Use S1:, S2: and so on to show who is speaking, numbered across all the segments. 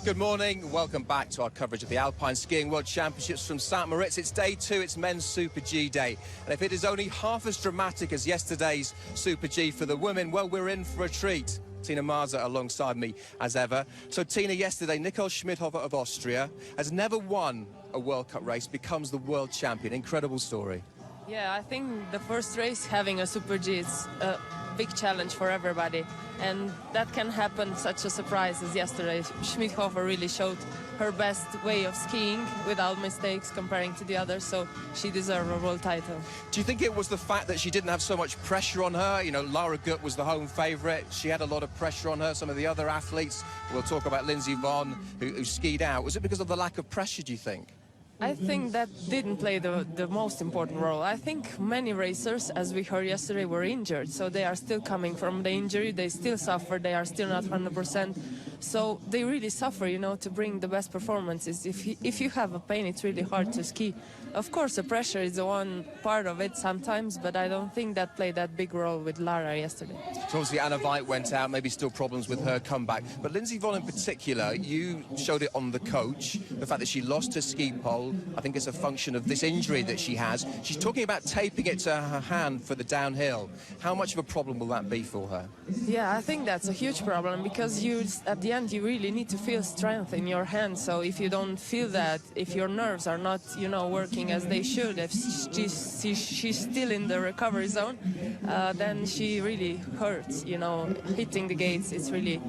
S1: Good morning, welcome back to our coverage of the Alpine Skiing World Championships from St. Moritz. It's day 2, it's men's Super G day. And if it is only half as dramatic as yesterday's Super G for the women, well, we're in for a treat. Tina Maza alongside me as ever. So Tina, yesterday, Nicole Schmidhofer of Austria has never won a World Cup race, becomes the world champion. Incredible story.
S2: Yeah, I think the first race having a Super G is a big challenge for everybody. And that can happen, such a surprise as yesterday. Schmidhofer really showed her best way of skiing without mistakes comparing to the others, so she deserved a world title.
S1: Do you think it was the fact that she didn't have so much pressure on her? You know, Lara Gut was the home favourite. She had a lot of pressure on her. Some of the other athletes, we'll talk about Lindsey Vonn, who skied out. Was it because of the lack of pressure, do you think?
S2: I think that didn't play the most important role. I think many racers, as we heard yesterday, were injured, so they are still coming from the injury, they still suffer, they are still not 100%. So they really suffer, you know, to bring the best performances. If you have a pain, it's really hard to ski. Of course, the pressure is the one part of it sometimes, but I don't think that played that big role with Lara yesterday.
S1: So obviously Anna Veit went out, maybe still problems with her comeback. But Lindsey Vonn in particular, you showed it on the coach, the fact that she lost her ski pole. I think it's a function of this injury that she has. She's talking about taping it to her hand for the downhill. How much of a problem will that be for her?
S2: Yeah, I think that's a huge problem because at the end you really need to feel strength in your hand. So if you don't feel that, if your nerves are not, you know, working as they should, if she's still in the recovery zone, then she really hurts, you know, hitting the gates. It's really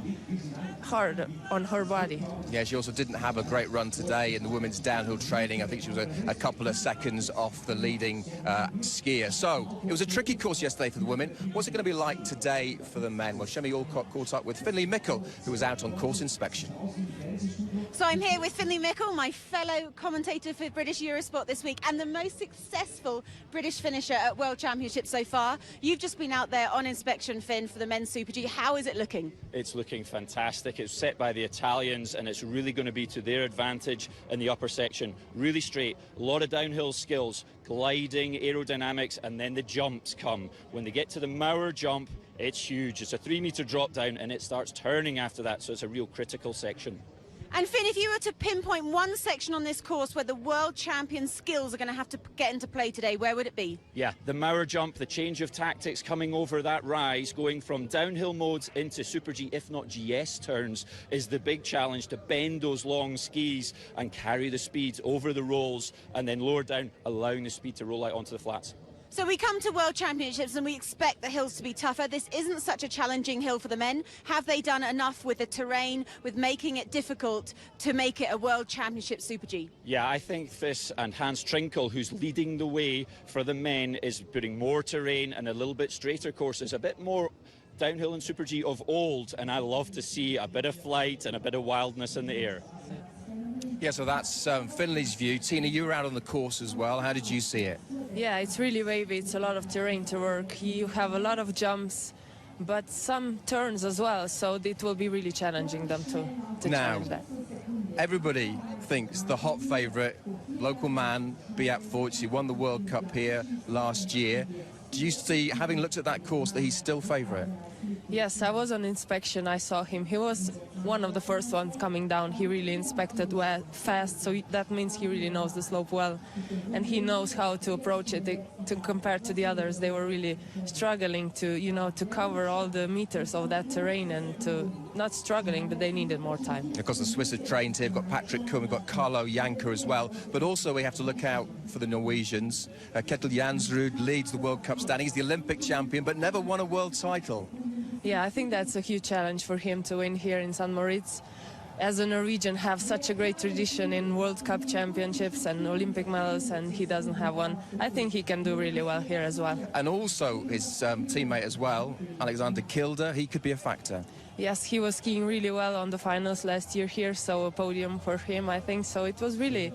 S2: hard on her body.
S1: Yeah, she also didn't have a great run today in the women's downhill training. I think she was a couple of seconds off the leading skier. So it was a tricky course yesterday for the women. What's it going to be like today for the men? Well, Shemi Alcott caught up with Finlay Mickle, who was out on course inspection.
S3: So I'm here with Finlay Mickle, my fellow commentator for British Eurosport this week and the most successful British finisher at World Championships so far. You've just been out there on inspection, Finn, for the men's Super G. How is it looking?
S4: It's looking fantastic. It's set by the Italians and it's really going to be to their advantage in the upper section. Really straight, a lot of downhill skills, gliding, aerodynamics, and then the jumps come. When they get to the Mauer jump, it's huge. It's a 3-metre drop down and it starts turning after that, so it's a real critical section.
S3: And Finn, if you were to pinpoint one section on this course where the world champion skills are going to have to get into play today, where would it be? Yeah,
S4: the Mauer jump, the change of tactics coming over that rise, going from downhill modes into Super G, if not GS turns, is the big challenge, to bend those long skis and carry the speed over the rolls and then lower down, allowing the speed to roll out onto the flats.
S3: So we come to World Championships and we expect the hills to be tougher. This isn't such a challenging hill for the men. Have they done enough with the terrain, with making it difficult to make it a World Championship Super G?
S4: Yeah, I think this, and Hans Trinkel, who's leading the way for the men, is putting more terrain and a little bit straighter courses, a bit more downhill and Super G of old, and I love to see a bit of flight and a bit of wildness in the air.
S1: Yeah, so that's Finlay's view. Tina, you were out on the course as well. How did you see it?
S2: Yeah, it's really wavy. It's a lot of terrain to work. You have a lot of jumps, but some turns as well, so it will be really challenging them to challenge that.
S1: Everybody thinks the hot favourite, local man, Beat Voigt, he won the World Cup here last year. Do you see, having looked at that course, that he's still favourite?
S2: Yes, I was on inspection. I saw him. He was one of the first ones coming down. He really inspected well, fast, so that means he really knows the slope well. And he knows how to approach it to compare to the others. They were really struggling to, you know, to cover all the meters of that terrain and to, not struggling, but they needed more time.
S1: Of course, the Swiss have trained here. We've got Patrick Kuhn, we've got Carlo Janka as well. But also we have to look out for the Norwegians. Yetil Jansworth leads the World Cup standing. He's the Olympic champion, but never won a world title.
S2: Yeah, I think that's a huge challenge for him to win here in St. Moritz. As a Norwegian, have such a great tradition in World Cup championships and Olympic medals, and he doesn't have one. I think he can do really well here as well.
S1: And also his teammate as well, Alexander Kilde, he could be a factor.
S2: Yes, he was skiing really well on the finals last year here, so a podium for him, I think. So it was really,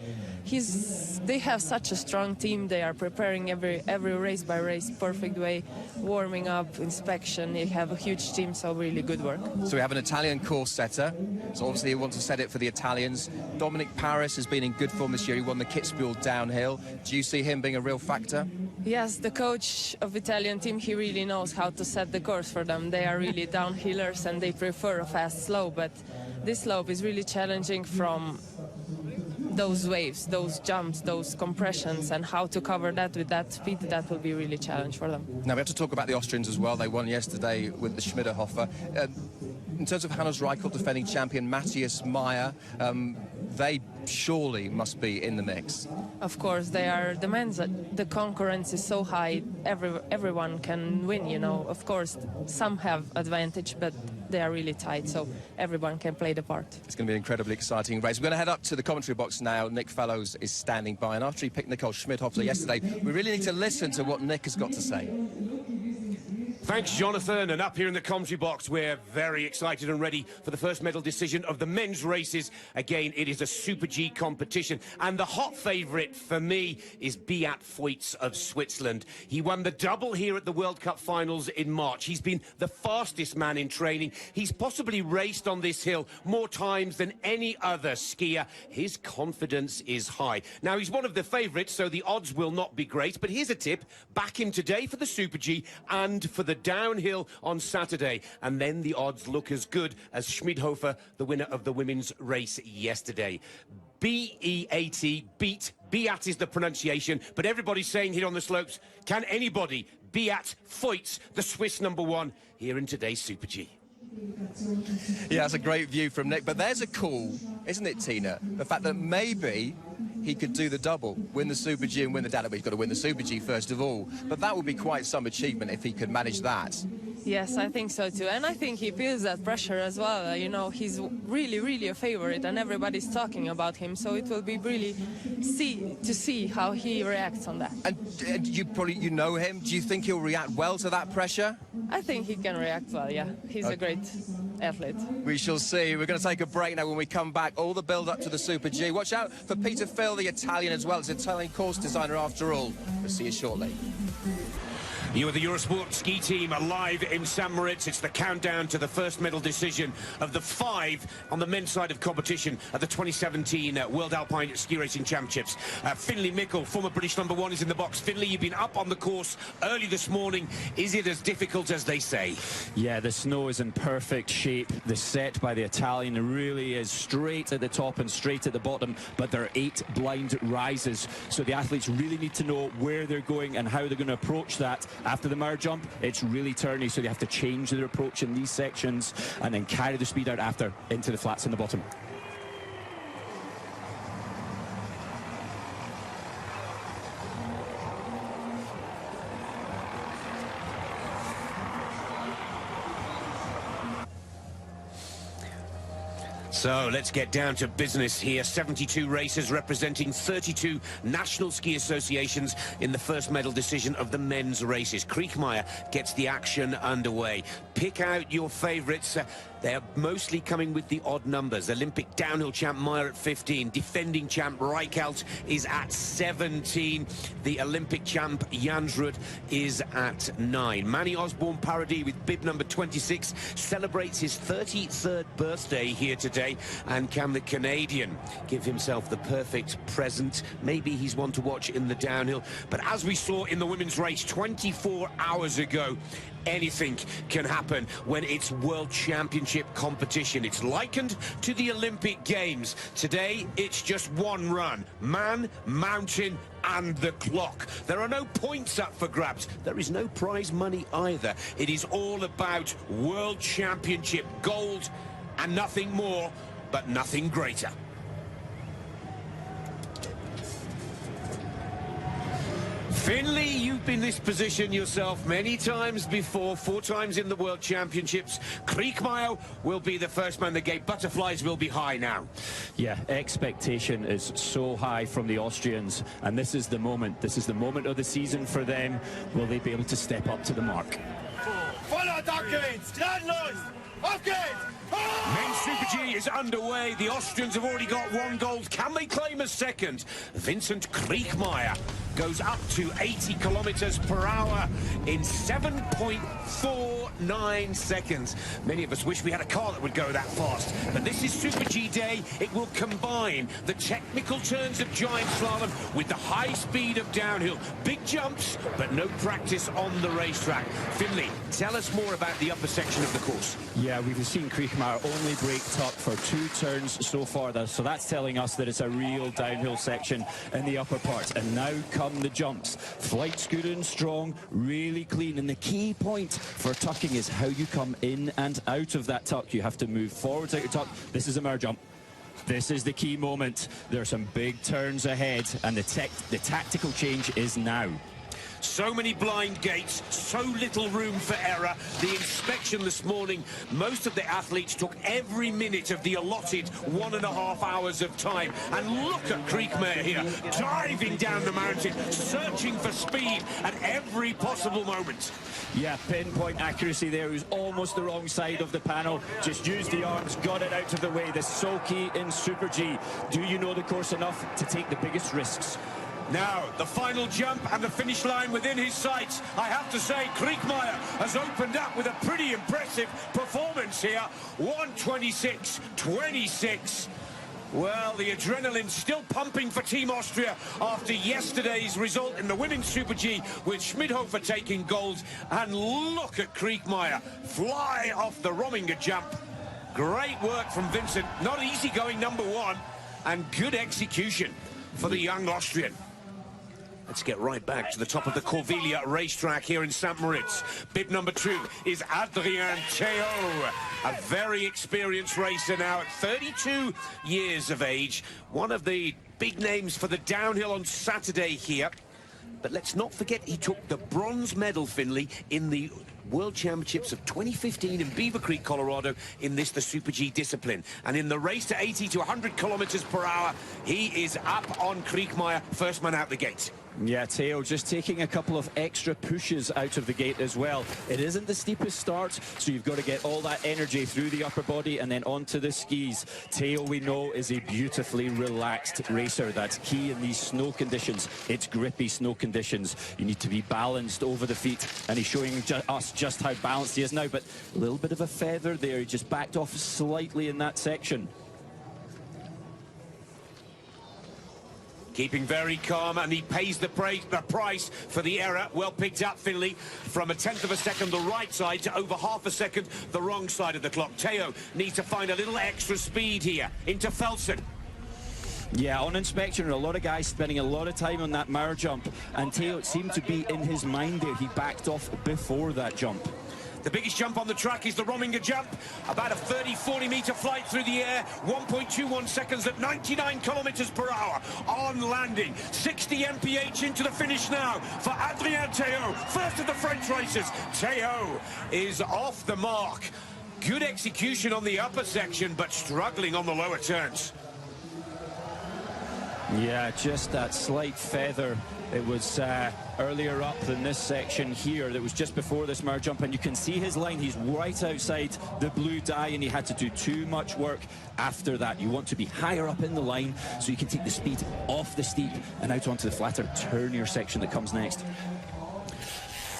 S2: they have such a strong team. They are preparing every race by race, perfect way, warming up, inspection. They have a huge team, so really good work.
S1: So we have an Italian course setter. So obviously he wants to set it for the Italians. Dominic Paris has been in good form this year. He won the Kitzbühel downhill. Do you see him being a real factor?
S2: Yes, the coach of Italian team, he really knows how to set the course for them. They are really downhillers and they prefer a fast slow, but this slope is really challenging from those waves, those jumps, those compressions, and how to cover that with that speed, that will be really a challenge for them.
S1: Now we have to talk about the Austrians as well. They won yesterday with the Schmiederhofer. In terms of Hannes Reichelt, defending champion, Matthias Meyer, they surely must be in the mix.
S2: Of course, they are the men's. The concurrence is so high, everyone can win, you know. Of course, some have advantage, but they are really tight, so everyone can play the part.
S1: It's going to be an incredibly exciting race. We're going to head up to the commentary box now. Nick Fellows is standing by, and after he picked Nicole Schmidhofer yesterday, we really need to listen to what Nick has got to say.
S5: Thanks, Jonathan. And up here in the commentary box, we're very excited and ready for the first medal decision of the men's races. Again, it is a Super G competition. And the hot favourite for me is Beat Feuz of Switzerland. He won the double here at the World Cup finals in March. He's been the fastest man in training. He's possibly raced on this hill more times than any other skier. His confidence is high. Now, he's one of the favourites, so the odds will not be great. But here's a tip. Back him today for the Super G and for the downhill on Saturday, and then the odds look as good as Schmidhofer, the winner of the women's race yesterday. B-E-A-T, beat. Beat is the pronunciation, but everybody's saying here on the slopes, can anybody Beat Feuz, the Swiss #1, here in today's Super G?
S1: Yeah, that's a great view from Nick, but there's a call, isn't it, Tina? The fact that maybe he could do the double, win the Super G and win the Danube. He's got to win the Super G first of all, but that would be quite some achievement if he could manage that.
S2: Yes, I think so too, and I think he feels that pressure as well. You know, he's really a favorite, and everybody's talking about him, so it will be really to see how he reacts on that.
S1: And you know him. Do you think he'll react well to that pressure?
S2: I think he can react well, yeah. He's a great athlete.
S1: We shall see. We're going to take a break now. When we come back, all the build-up to the Super G. Watch out for Peter Phil, the Italian as well. It's an Italian course designer after all. We'll see you shortly.
S5: You are the Eurosport ski team live in St. Moritz. It's the countdown to the first medal decision of the 5 on the men's side of competition at the 2017 World Alpine Ski Racing Championships. Finlay Mickle, former British #1, is in the box. Finlay, you've been up on the course early this morning. Is it as difficult as they say?
S4: Yeah, the snow is in perfect shape. The set by the Italian really is straight at the top and straight at the bottom, but there are 8 blind rises. So the athletes really need to know where they're going and how they're going to approach that. After the Mauer jump, it's really turny, so they have to change their approach in these sections and then carry the speed out after into the flats in the bottom.
S5: So let's get down to business here. 72 races representing 32 national ski associations in the first medal decision of the men's races. Kriechmeier gets the action underway. Pick out your favourites. They're mostly coming with the odd numbers. Olympic downhill champ Meyer at 15. Defending champ Reichelt is at 17. The Olympic champ Jansworth is at 9. Manny Osborne Paradis with bib number 26 celebrates his 33rd birthday here today. And can the Canadian give himself the perfect present? Maybe he's one to watch in the downhill. But as we saw in the women's race 24 hours ago, anything can happen when it's World Championship competition. It's likened to the Olympic Games. Today, it's just one run. Man, mountain, and the clock. There are no points up for grabs. There is no prize money either. It is all about World Championship gold and nothing more, but nothing greater. Finlay, you've been in this position yourself many times before, 4 times in the World Championships. Kriechmeier will be the first man the gate. Butterflies will be high now.
S4: Yeah, expectation is so high from the Austrians, and this is the moment. This is the moment of the season for them. Will they be able to step up to the mark?
S6: Voller Dank geht's! Gnadenlos! Auf geht's!
S5: Men's Super G is underway. The Austrians have already got 1 gold. Can they claim a second? Vincent Kriechmeier goes up to 80 kilometers per hour in 7.4 0.9 seconds. Many of us wish we had a car that would go that fast. But this is Super G Day. It will combine the technical turns of giant slalom with the high speed of downhill. Big jumps, but no practice on the racetrack. Finley, tell us more about the upper section of the course.
S4: Yeah, we've seen Kriegmeier only break tuck for 2 turns so far, so that's telling us that it's a real downhill section in the upper part. And now come the jumps. Flight's good and strong, really clean, and the key point for tucking is how you come in and out of that tuck. You have to move forwards out your tuck. This is a mirror jump. This is the key moment. There are some big turns ahead, and the tactical change is now.
S5: So many blind gates, so little room for error. The inspection this morning, most of the athletes took every minute of the allotted 1.5 hours of time. And look at Kriegmeier here, diving down the mountain, searching for speed at every possible moment.
S4: Yeah, pinpoint accuracy there. He was almost the wrong side of the panel. Just used the arms, got it out of the way. The so key in Super G. Do you know the course enough to take the biggest risks?
S5: Now, the final jump and the finish line within his sights. I have to say, Kriegmeier has opened up with a pretty impressive performance here. 1:26.26. Well, the adrenaline's still pumping for Team Austria after yesterday's result in the Women's Super G with Schmidhofer taking gold. And look at Kriegmeier fly off the Rominger jump. Great work from Vincent. Not easy going #1, and good execution for the young Austrian. Let's get right back to the top of the Corviglia racetrack here in St. Moritz. Bib #2 is Adrian Tayo, a very experienced racer now at 32 years of age. One of the big names for the downhill on Saturday here. But let's not forget he took the bronze medal, Finley, in the World Championships of 2015 in Beaver Creek, Colorado, in the Super G discipline. And in the race to 80 to 100 kilometers per hour, he is up on Kriegmeier, first man out the gate.
S4: Yeah, Tayo just taking a couple of extra pushes out of the gate as well. It isn't the steepest start, so you've got to get all that energy through the upper body and then onto the skis. Tayo, we know, is a beautifully relaxed racer. That's key in these snow conditions. It's grippy snow conditions. You need to be balanced over the feet, and he's showing us just how balanced he is now, but a little bit of a feather there. He just backed off slightly in that section.
S5: Keeping very calm, and he pays the price for the error. Well picked up, Finley, from 1/10 of a second the right side to over half a second the wrong side of the clock. Tayo needs to find a little extra speed here into Felsen.
S4: Yeah, on inspection, a lot of guys spending a lot of time on that mirror jump, and Tayo, it seemed to be in his mind there. He backed off before that jump.
S5: The biggest jump on the track is the Rominger jump. About a 30-40 meter flight through the air. 1.21 seconds at 99 kilometers per hour on landing. 60 mph into the finish now for Adrien Tayo. First of the French racers. Tayo is off the mark. Good execution on the upper section, but struggling on the lower turns.
S4: Yeah, just that slight feather. It was earlier up than this section here. That was just before this mirror jump, and you can see his line. He's right outside the blue dye, and he had to do too much work after that. You want to be higher up in the line so you can take the speed off the steep and out onto the flatter, turnier section that comes next.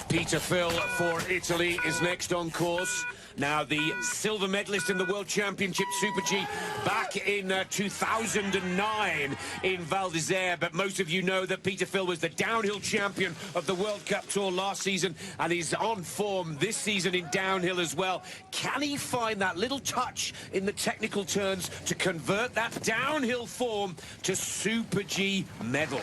S5: Peter Phil for Italy is next on course. Now, the silver medalist in the World Championship Super G back in 2009 in Val d'Isère. But most of you know that Peter Phil was the downhill champion of the World Cup Tour last season, and he's on form this season in downhill as well. Can he find that little touch in the technical turns to convert that downhill form to Super G medal?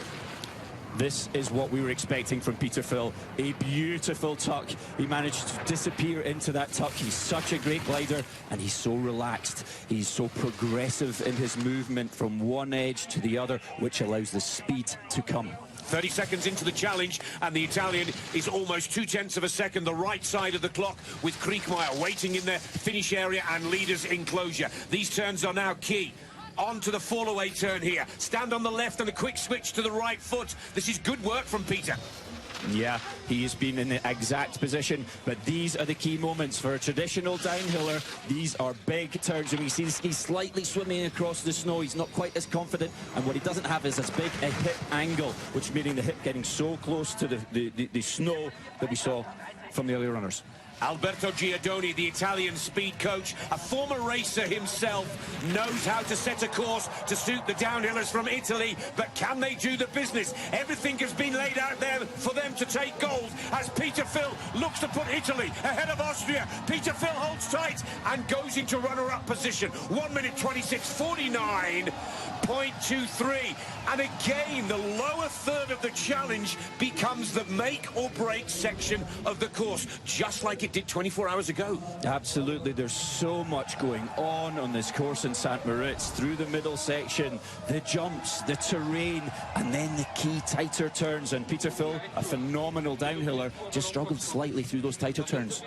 S4: This is what we were expecting from Peter Phil. A beautiful tuck. He managed to disappear into that tuck. He's such a great glider, and he's so relaxed. He's so progressive in his movement from one edge to the other, which allows the speed to come.
S5: 30 seconds into the challenge, and the Italian is almost 0.2 of a second the right side of the clock, with Kriegmeier waiting in the finish area and leaders enclosure. These turns are now key. On to the fall-away turn here. Stand on the left and a quick switch to the right foot. This is good work from Peter.
S4: Yeah, he has been in the exact position, but these are the key moments for a traditional downhiller. These are big turns, and we see he's slightly swimming across the snow. He's not quite as confident, and what he doesn't have is as big a hip angle, which meaning the hip getting so close to the snow that we saw from the earlier runners.
S5: Alberto Giordoni, the Italian speed coach, a former racer himself, knows how to set a course to suit the downhillers from Italy, but can they do the business? Everything has been laid out there for them to take gold as Peter Phil looks to put Italy ahead of Austria. Peter Phil holds tight and goes into runner-up position. 1 minute 26.49.23. And again, the lower third of the challenge becomes the make or break section of the course, just like it did 24 hours ago.
S4: Absolutely, there's so much going on this course in St. Moritz, through the middle section, the jumps, the terrain, and then the key tighter turns. And Peter Phil, a phenomenal downhiller, just struggled slightly through those tighter turns.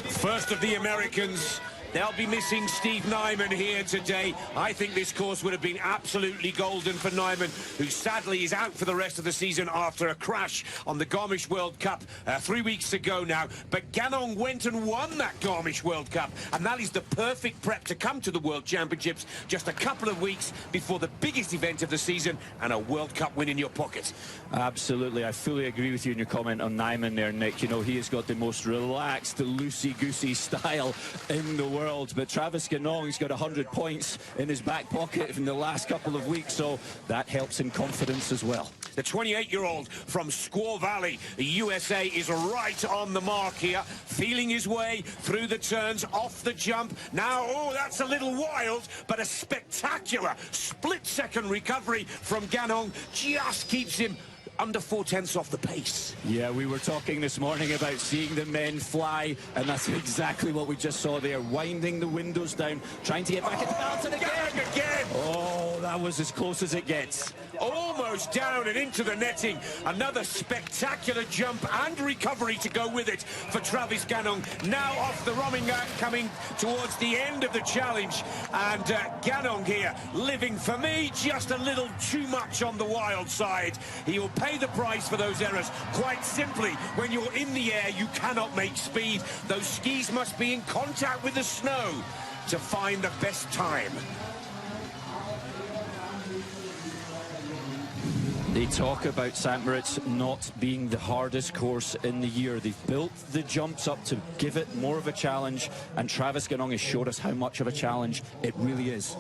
S5: First of the Americans. They'll be missing Steve Nyman here today. I think this course would have been absolutely golden for Nyman, who sadly is out for the rest of the season after a crash on the Garmisch World Cup 3 weeks ago now. But Ganong went and won that Garmisch World Cup, and that is the perfect prep to come to the World Championships just a couple of weeks before the biggest event of the season and a World Cup win in your pocket.
S4: Absolutely, I fully agree with you in your comment on Nyman there, Nick. You know, he has got the most relaxed, loosey-goosey style in the world. But Travis Ganong's got 100 points in his back pocket in the last couple of weeks, so that helps in confidence as well.
S5: The 28-year-old from Squaw Valley, the USA, is right on the mark here, feeling his way through the turns, off the jump. Now, oh, that's a little wild, but a spectacular split-second recovery from Ganong just keeps him under 4/10 off the pace.
S4: Yeah, we were talking this morning about seeing the men fly, and that's exactly what we just saw there, winding the windows down, trying to get back into balance, and again! Oh, that was as close as it gets.
S5: Almost down and into the netting. Another spectacular jump and recovery to go with it for Travis Ganong. Now off the Rominger, coming towards the end of the challenge. And Ganong here, living, for me, just a little too much on the wild side. He will pay the price for those errors. Quite simply, when you're in the air, you cannot make speed. Those skis must be in contact with the snow to find the best time.
S4: They talk about St. Moritz not being the hardest course in the year. They've built the jumps up to give it more of a challenge, and Travis Ganong has showed us how much of a challenge it really is.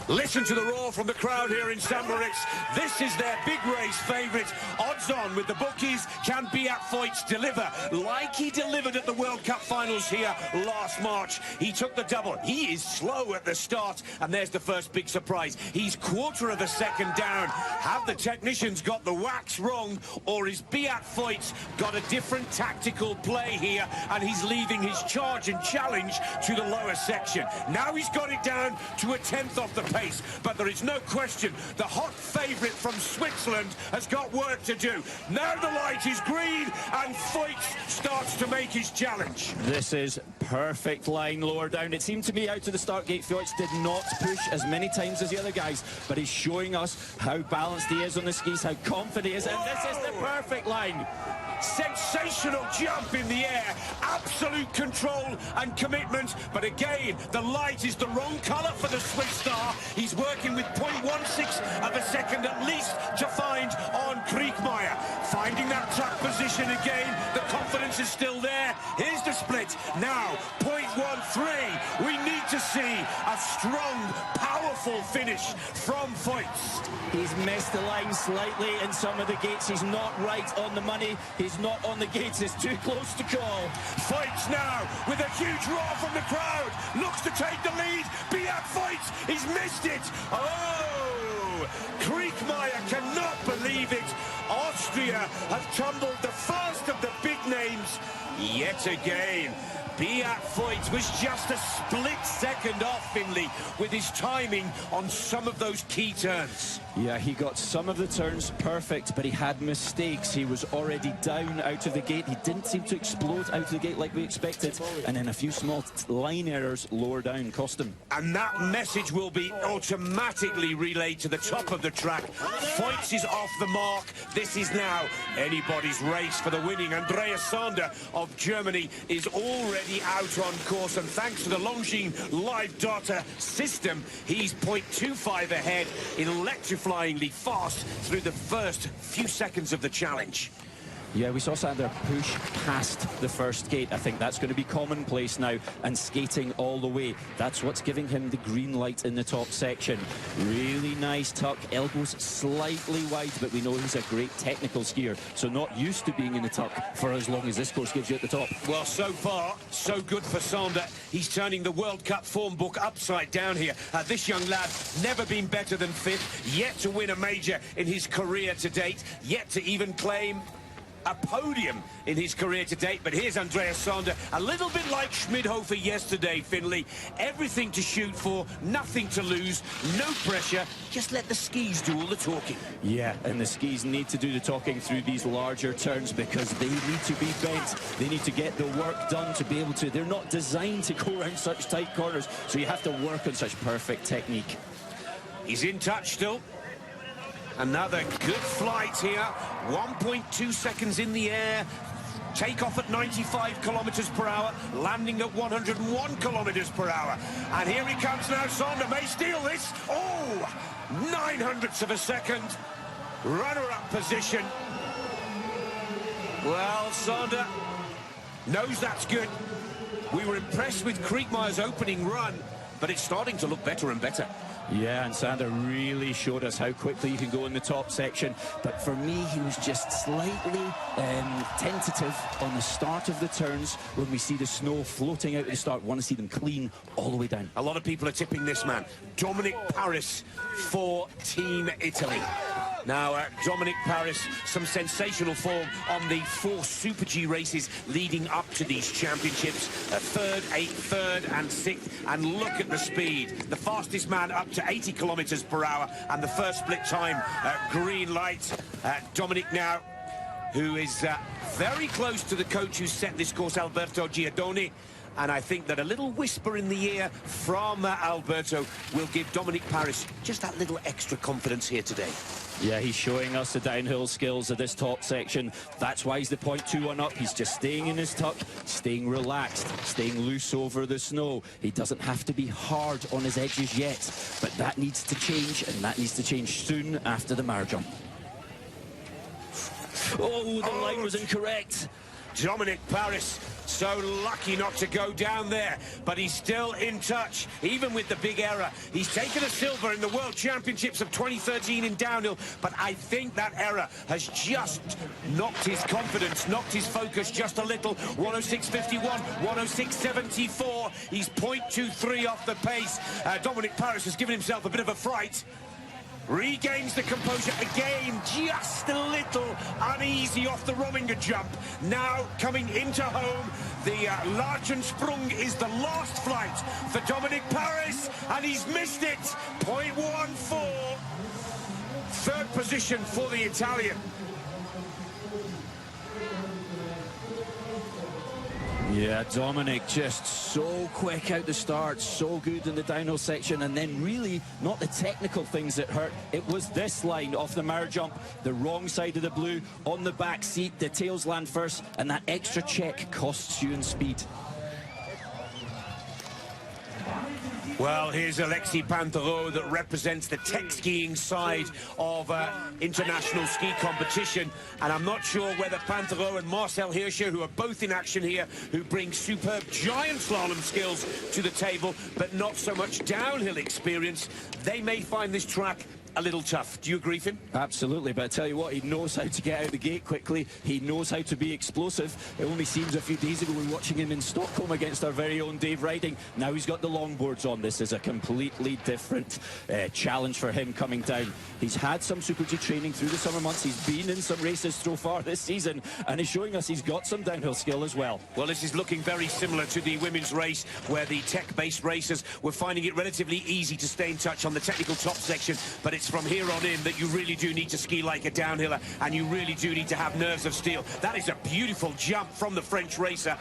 S5: Listen to the roar from the crowd here in St. Moritz. This is their big race favourite. Odds on with the bookies. Can Beat Feuz deliver like he delivered at the World Cup finals here last March? He took the double. He is slow at the start, and there's the first big surprise. He's quarter of a second down. Have the technicians got the wax wrong, or is Beat Feuz got a different tactical play here, and he's leaving his charge and challenge to the lower section? Now he's got it down to a 10th off the pace, but there is no question the hot favourite from Switzerland has got work to do. Now the light is green, and Feuz starts to make his challenge.
S4: This is perfect line lower down. It seemed to me out to the start gate, Feuz did not push as many times as the other guys, but he's showing us how balanced he is on the skis, how confident he is, and this is the perfect line.
S5: Sensational jump in the air, absolute control and commitment, but again, the light is the wrong colour for the Swiss star. He's working with 0.16 of a second at least to find on Kriechmeier. Finding that tuck position again, the confidence is still there. Here's the split, now 0.13. We need to see a strong, powerful finish from Feuz.
S4: He's missed the line slightly in some of the gates. He's not right on the money. He's not on the gates. It's too close to call.
S5: Feuz now with a huge roar from the crowd. Looks to take the lead. Beat Feuz. He's missed it. Oh! Kriechmeier cannot believe it. Austria have tumbled the first of the big names yet again. Beat Feuz was just a split second off Finley with his timing on some of those key turns.
S4: Yeah, he got some of the turns perfect, but he had mistakes. He was already down out of the gate. He didn't seem to explode out of the gate like we expected, and then a few small line errors lower down cost him.
S5: And that message will be automatically relayed to the top of the track. Foyts is off the mark. This is now anybody's race for the winning. Andreas Sander of Germany is already out on course, and thanks to the Longines live data system, he's 0.25 ahead, electrifyingly fast through the first few seconds of the challenge.
S4: Yeah, we saw Sander push past the first gate. I think that's going to be commonplace now, and skating all the way. That's what's giving him the green light in the top section. Really nice tuck, elbows slightly wide, but we know he's a great technical skier, so not used to being in the tuck for as long as this course gives you at the top.
S5: Well, so far, so good for Sander. He's turning the World Cup form book upside down here. This young lad, never been better than fifth, yet to win a major in his career to date, yet to even claim a podium in his career to date. But here's Andreas Sander, a little bit like Schmidhofer yesterday, Finley. Everything to shoot for, nothing to lose, no pressure. Just let the skis do all the talking.
S4: Yeah, and the skis need to do the talking through these larger turns because they need to be bent. They need to get the work done to be able to. They're not designed to go around such tight corners, so you have to work on such perfect technique.
S5: He's in touch still. Another good flight here, 1.2 seconds in the air, take off at 95 kilometers per hour, landing at 101 kilometers per hour. And here he comes now, Sander may steal this. Oh, 900ths of a second, runner-up position. Well, Sander knows that's good. We were impressed with Kriekmeyer's opening run, but it's starting to look better and better.
S4: Yeah, and Sander really showed us how quickly you can go in the top section. But for me, he was just slightly tentative on the start of the turns when we see the snow floating out at the start. Want to see them clean all the way down.
S5: A lot of people are tipping this man, Dominic Paris, for Team Italy. Now, Dominic Paris, some sensational form on the 4 Super G races leading up to these championships. 3rd, 8th, 3rd and 6th. And look at the speed. The fastest man up to 80 kilometers per hour. And the first split time, green light. Dominic now, who is very close to the coach who set this course, Alberto Giordoni. And I think that a little whisper in the ear from Alberto will give Dominic Paris just that little extra confidence here today.
S4: Yeah, he's showing us the downhill skills of this top section. That's why he's the 0.21 up. He's just staying in his tuck, staying relaxed, staying loose over the snow. He doesn't have to be hard on his edges yet, but that needs to change, and that needs to change soon after the mare jump. Oh, the line was incorrect.
S5: Dominic Paris, so lucky not to go down there, but he's still in touch, even with the big error. He's taken a silver in the World Championships of 2013 in downhill, but I think that error has just knocked his confidence, knocked his focus just a little. 106.51, 106.74. He's 0.23 off the pace. Dominic Paris has given himself a bit of a fright. Regains the composure again, just a little uneasy off the Rominger jump. Now coming into home, the Larchensprung is the last flight for Dominic Paris, and he's missed it. 0.14. 3rd position for the Italian.
S4: Yeah, Dominic just so quick out the start, so good in the downhill section, and then really not the technical things that hurt. It was this line off the mare jump, the wrong side of the blue, on the back seat, the tails land first, and that extra check costs you in speed.
S5: Well, here's Alexis Panthero that represents the tech skiing side of international ski competition. And I'm not sure whether Panthero and Marcel Hirscher, who are both in action here, who bring superb giant slalom skills to the table, but not so much downhill experience, they may find this track a little tough. Do you agree, Finn?
S4: Absolutely, but I tell you what, he knows how to get out the gate quickly. He knows how to be explosive. It only seems a few days ago we were watching him in Stockholm against our very own Dave Riding. Now he's got the longboards on. This is a completely different challenge for him coming down. He's had some Super G training through the summer months. He's been in some races so far this season, and he's showing us he's got some downhill skill as well.
S5: Well, this is looking very similar to the women's race, where the tech-based racers were finding it relatively easy to stay in touch on the technical top section, but it's it's from here on in that you really do need to ski like a downhiller, and you really do need to have nerves of steel. That is a beautiful jump from the French racer,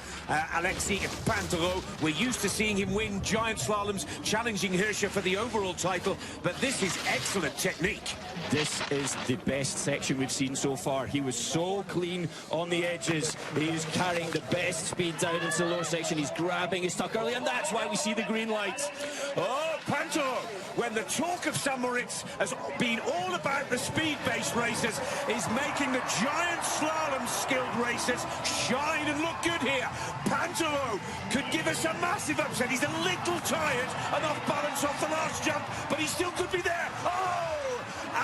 S5: Alexis Pinturault. We're used to seeing him win giant slaloms, challenging Hirscher for the overall title, but this is excellent technique.
S4: This is the best section we've seen so far. He was so clean on the edges. He's carrying the best speed down into the lower section. He's grabbing his tuck early, and that's why we see the green light.
S5: Oh, Pinturault, when the talk of St. Moritz has been all about the speed-based races, is making the giant slalom skilled racers shine and look good here. Pinturault could give us a massive upset. He's a little tired and off balance off the last jump, but he still could be there. Oh!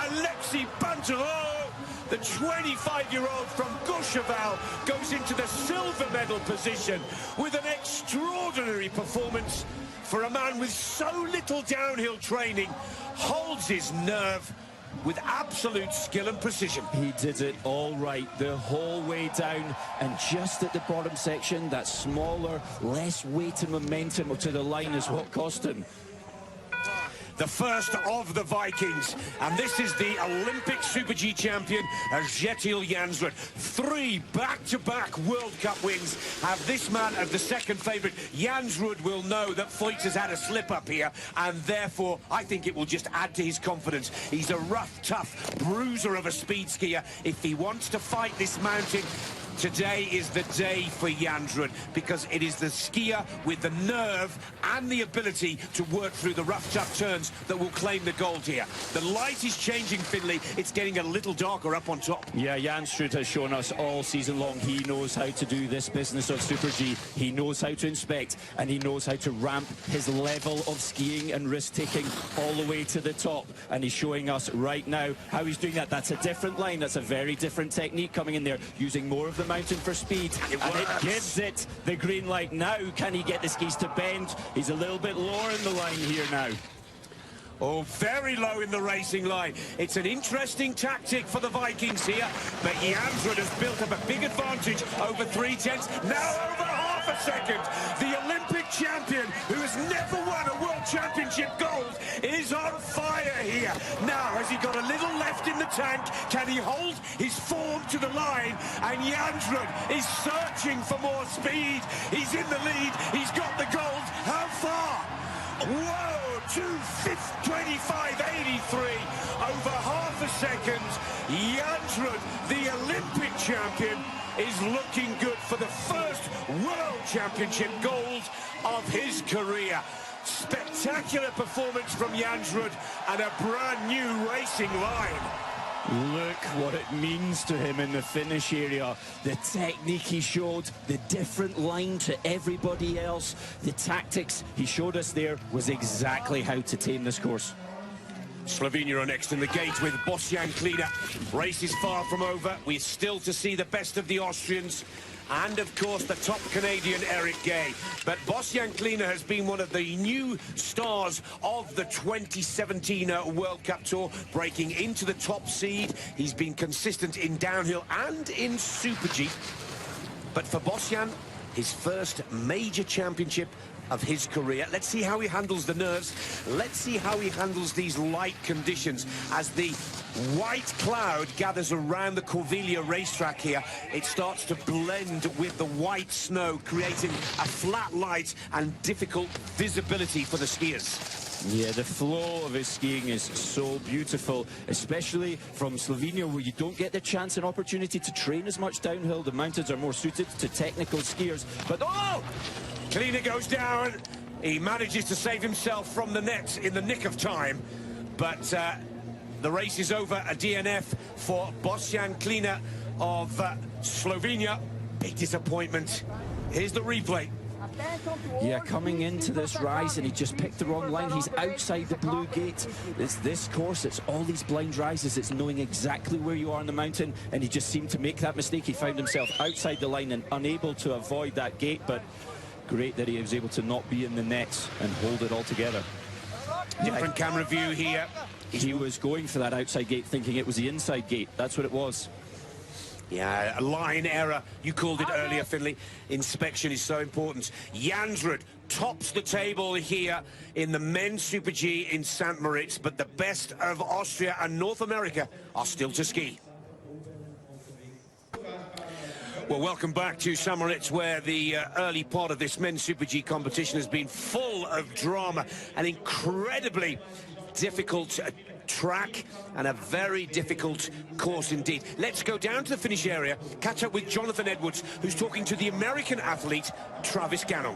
S5: Alexis Pinturault, the 25-year-old from Courchevel, goes into the silver medal position with an extraordinary performance for a man with so little downhill training, holds his nerve with absolute skill and precision.
S4: He did it all right the whole way down, and just at the bottom section, that smaller, less weight and momentum to the line is what cost him.
S5: The first of the Vikings, and this is the Olympic Super G champion, Yetil Jansworth. 3 back-to-back World Cup wins have this man as the second favourite. Jansworth will know that Foyt has had a slip-up here, and therefore I think it will just add to his confidence. He's a rough, tough bruiser of a speed skier. If he wants to fight this mountain, today is the day for Jansworth, because it is the skier with the nerve and the ability to work through the rough, tough turns that will claim the gold here. The light is changing, Finley. It's getting a little darker up on top.
S4: Yeah, Jansworth has shown us all season long he knows how to do this business of Super G. He knows how to inspect, and he knows how to ramp his level of skiing and risk-taking all the way to the top. And he's showing us right now how he's doing that. That's a different line. That's a very different technique coming in there, using more of the mountain for speed, and it gives it the green light. Now can he get the skis to bend? He's a little bit lower in the line here now.
S5: Oh, very low in the racing line. It's an interesting tactic for the Vikings here, but Jansworth has built up a big advantage over 3/10, now over half a second. The Olympic champion, who has never won a World Championship gold, is on fire here. Now, has he got a little left in the tank? Can he hold his form to the line? And Jansworth is searching for more speed. He's in the lead. He's got the gold. How far? Whoa! 25.83, over half a second. Jansworth, the Olympic champion, is looking good for the first World Championship gold of his career. Spectacular performance from Jansworth and a brand new racing line.
S4: Look what it means to him in the finish area. The technique he showed, the different line to everybody else, the tactics he showed us there was exactly how to tame this course.
S5: Slovenia are next in the gate with Bosjan Klina. Race is far from over. We're still to see the best of the Austrians, and of course the top Canadian Eric Guay. But Bosjan Klina has been one of the new stars of the 2017 World Cup Tour, breaking into the top seed. He's been consistent in downhill and in Super G. But for Bosjan, his first major championship of his career. Let's see how he handles the nerves. Let's see how he handles these light conditions as the white cloud gathers around the Corviglia racetrack here. It starts to blend with the white snow, creating a flat light and difficult visibility for the skiers.
S4: Yeah, the flow of his skiing is so beautiful, especially from Slovenia, where you don't get the chance and opportunity to train as much downhill. The mountains are more suited to technical skiers. But oh!
S5: Klina goes down. He manages to save himself from the net in the nick of time. But the race is over. A DNF for Bosjan Klina of Slovenia. Big disappointment. Here's the replay.
S4: Yeah, coming into this rise, and he just picked the wrong line. He's outside the blue gate. It's this course, it's all these blind rises, it's knowing exactly where you are on the mountain, and he just seemed to make that mistake. He found himself outside the line and unable to avoid that gate, but great that he was able to not be in the nets and hold it all together.
S5: Different camera view here.
S4: He was going for that outside gate, thinking it was the inside gate. That's what it was.
S5: Yeah, a line error. You called it earlier, Finley. Inspection is so important. Jansworth tops the table here in the men's Super G in St. Moritz, but the best of Austria and North America are still to ski. Well, welcome back to St. Moritz, where the early part of this men's Super G competition has been full of drama, an incredibly difficult track and a very difficult course indeed. Let's go down to the finish area, catch up with Jonathan Edwards, who's talking to the American athlete Travis Ganong.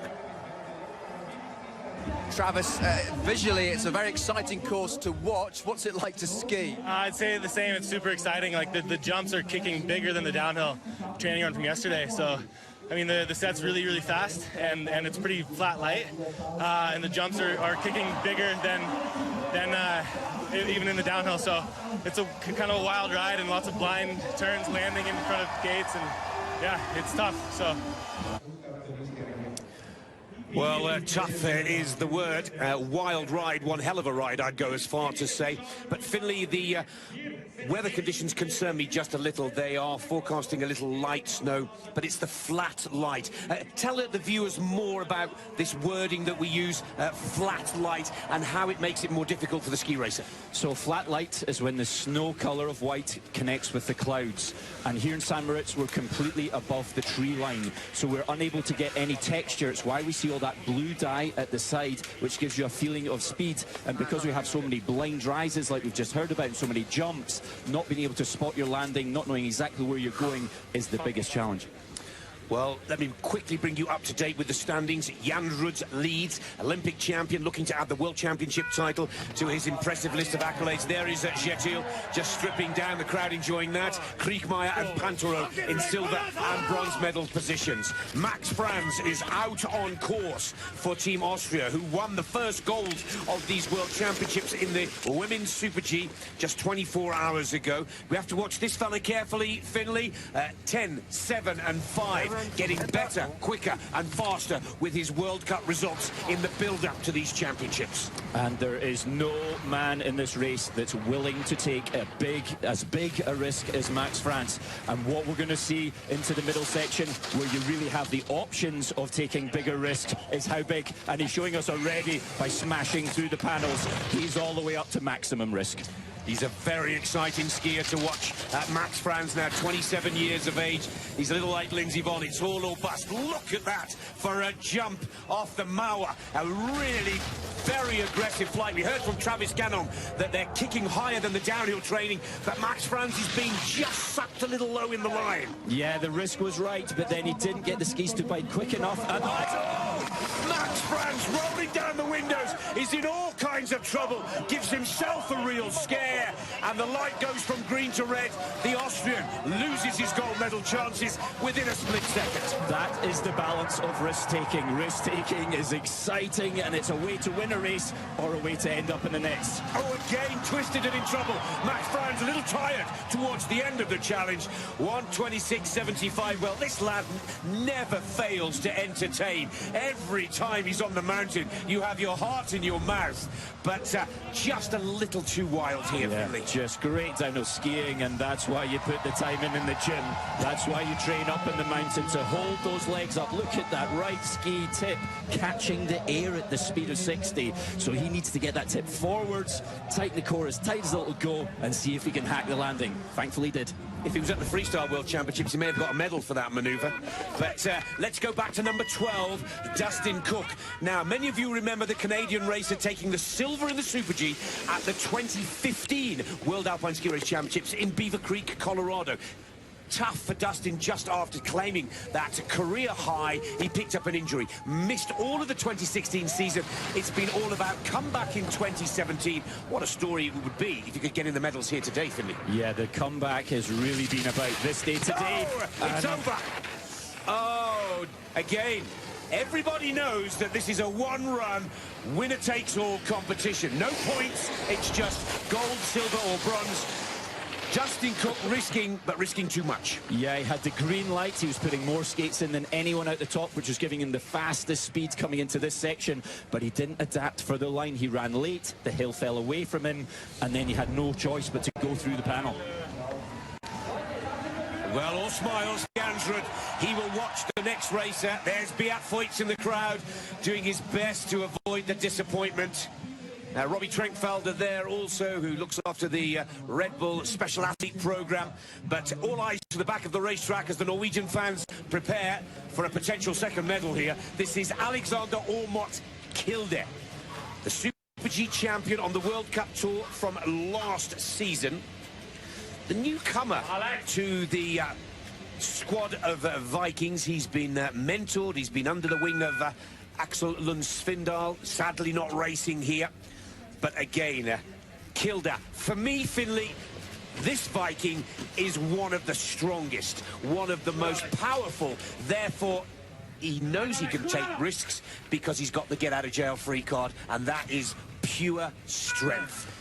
S1: Travis, visually it's a very exciting course to watch. What's it like to ski?
S7: I'd say the same. It's super exciting. Like the jumps are kicking bigger than the downhill training run from yesterday. So, I mean, the set's really, really fast and it's pretty flat light. And the jumps are kicking bigger than even in the downhill. So it's a kind of a wild ride and lots of blind turns, landing in front of gates, and yeah, it's tough. So.
S5: Well, tough is the word. Wild ride, one hell of a ride, I'd go as far to say. But Finley, the weather conditions concern me just a little. They are forecasting a little light snow, but it's the flat light. Tell the viewers more about this wording that we use, flat light, and how it makes it more difficult for the ski racer.
S4: So flat light is when the snow colour of white connects with the clouds. And here in St. Moritz, we're completely above the tree line. So we're unable to get any texture. It's why we see all that blue dye at the side, which gives you a feeling of speed. And because we have so many blind rises like we've just heard about, and so many jumps, not being able to spot your landing, not knowing exactly where you're going is the biggest challenge.
S5: Well, let me quickly bring you up to date with the standings. Jansworth leads, Olympic champion, looking to add the World Championship title to his impressive list of accolades. There is Yetil, just stripping down, the crowd enjoying that. Kriechmeier and Pantoro in silver and bronze medal positions. Max Franz is out on course for Team Austria, who won the first gold of these World Championships in the Women's Super G just 24 hours ago. We have to watch this fella carefully, Finley. 10, 7 and 5. Getting better, quicker and faster with his World Cup results in the build-up to these championships.
S4: And there is no man in this race that's willing to take as big a risk as Max Franz. And what we're going to see into the middle section, where you really have the options of taking bigger risks, is how big. And he's showing us already by smashing through the panels. He's all the way up to maximum risk.
S5: He's a very exciting skier to watch. Max Franz, now 27 years of age. He's a little like Lindsey Vonn. It's all or bust. Look at that for a jump off the Mauer. A really very aggressive flight. We heard from Travis Ganong that they're kicking higher than the downhill training, but Max Franz is being just sucked a little low in the line.
S4: Yeah, the risk was right, but then he didn't get the skis to bite quick enough. And
S5: Max Franz rolling down the windows, is in all kinds of trouble, gives himself a real scare, and the light goes from green to red. The Austrian loses his gold medal chances within a split second.
S4: That is the balance of risk-taking. Risk-taking is exciting, and it's a way to win a race or a way to end up in the nets.
S5: Oh, again, twisted and in trouble. Max Franz a little tired towards the end of the challenge. 1:26.75. Well, this lad never fails to entertain. Every time he's on the mountain, you have your heart in your mouth. But just a little too wild here, Finley.
S4: Just great downhill skiing, and that's why you put the time in the gym. That's why you train up in the mountain, to hold those legs up. Look at that right ski tip catching the air at the speed of 60. So he needs to get that tip forwards, tighten the core as tight as it'll go, and see if he can hack the landing. Thankfully he did.
S5: If he was at the Freestyle World Championships, he may have got a medal for that manoeuvre. But let's go back to number 12, Dustin Cook. Now, many of you remember the Canadian racer taking the silver in the Super G at the 2015 World Alpine Ski Race Championships in Beaver Creek, Colorado. Tough for Dustin just after claiming that career high. He picked up an injury, missed all of the 2016 season. It's been all about comeback in 2017. What a story it would be if you could get in the medals here today, Finley.
S4: Yeah, the comeback has really been about this day today.
S5: Oh, it's over. Oh, again. Everybody knows that this is a one-run, winner-takes-all competition. No points, it's just gold, silver or bronze. Dustin Cook risking, but risking too much.
S4: Yeah, he had the green light. He was putting more skates in than anyone out the top, which was giving him the fastest speed coming into this section. But he didn't adapt for the line. He ran late, the hill fell away from him, and then he had no choice but to go through the panel.
S5: Well, all smiles, Jansworth. He will watch the next racer. There's Beat Voits in the crowd, doing his best to avoid the disappointment. Robbie Trenkfelder there also, who looks after the Red Bull Special Athlete Programme. But all eyes to the back of the racetrack as the Norwegian fans prepare for a potential second medal here. This is Alexander Ormot Kilde, the Super G champion on the World Cup Tour from last season. The newcomer to the squad of Vikings. He's been mentored, he's been under the wing of Axel Lund Svindal, sadly not racing here. But again, Kilde, for me, Finley, this Viking is one of the strongest, one of the most powerful. Therefore, he knows he can take risks because he's got the get-out-of-jail-free card, and that is pure strength.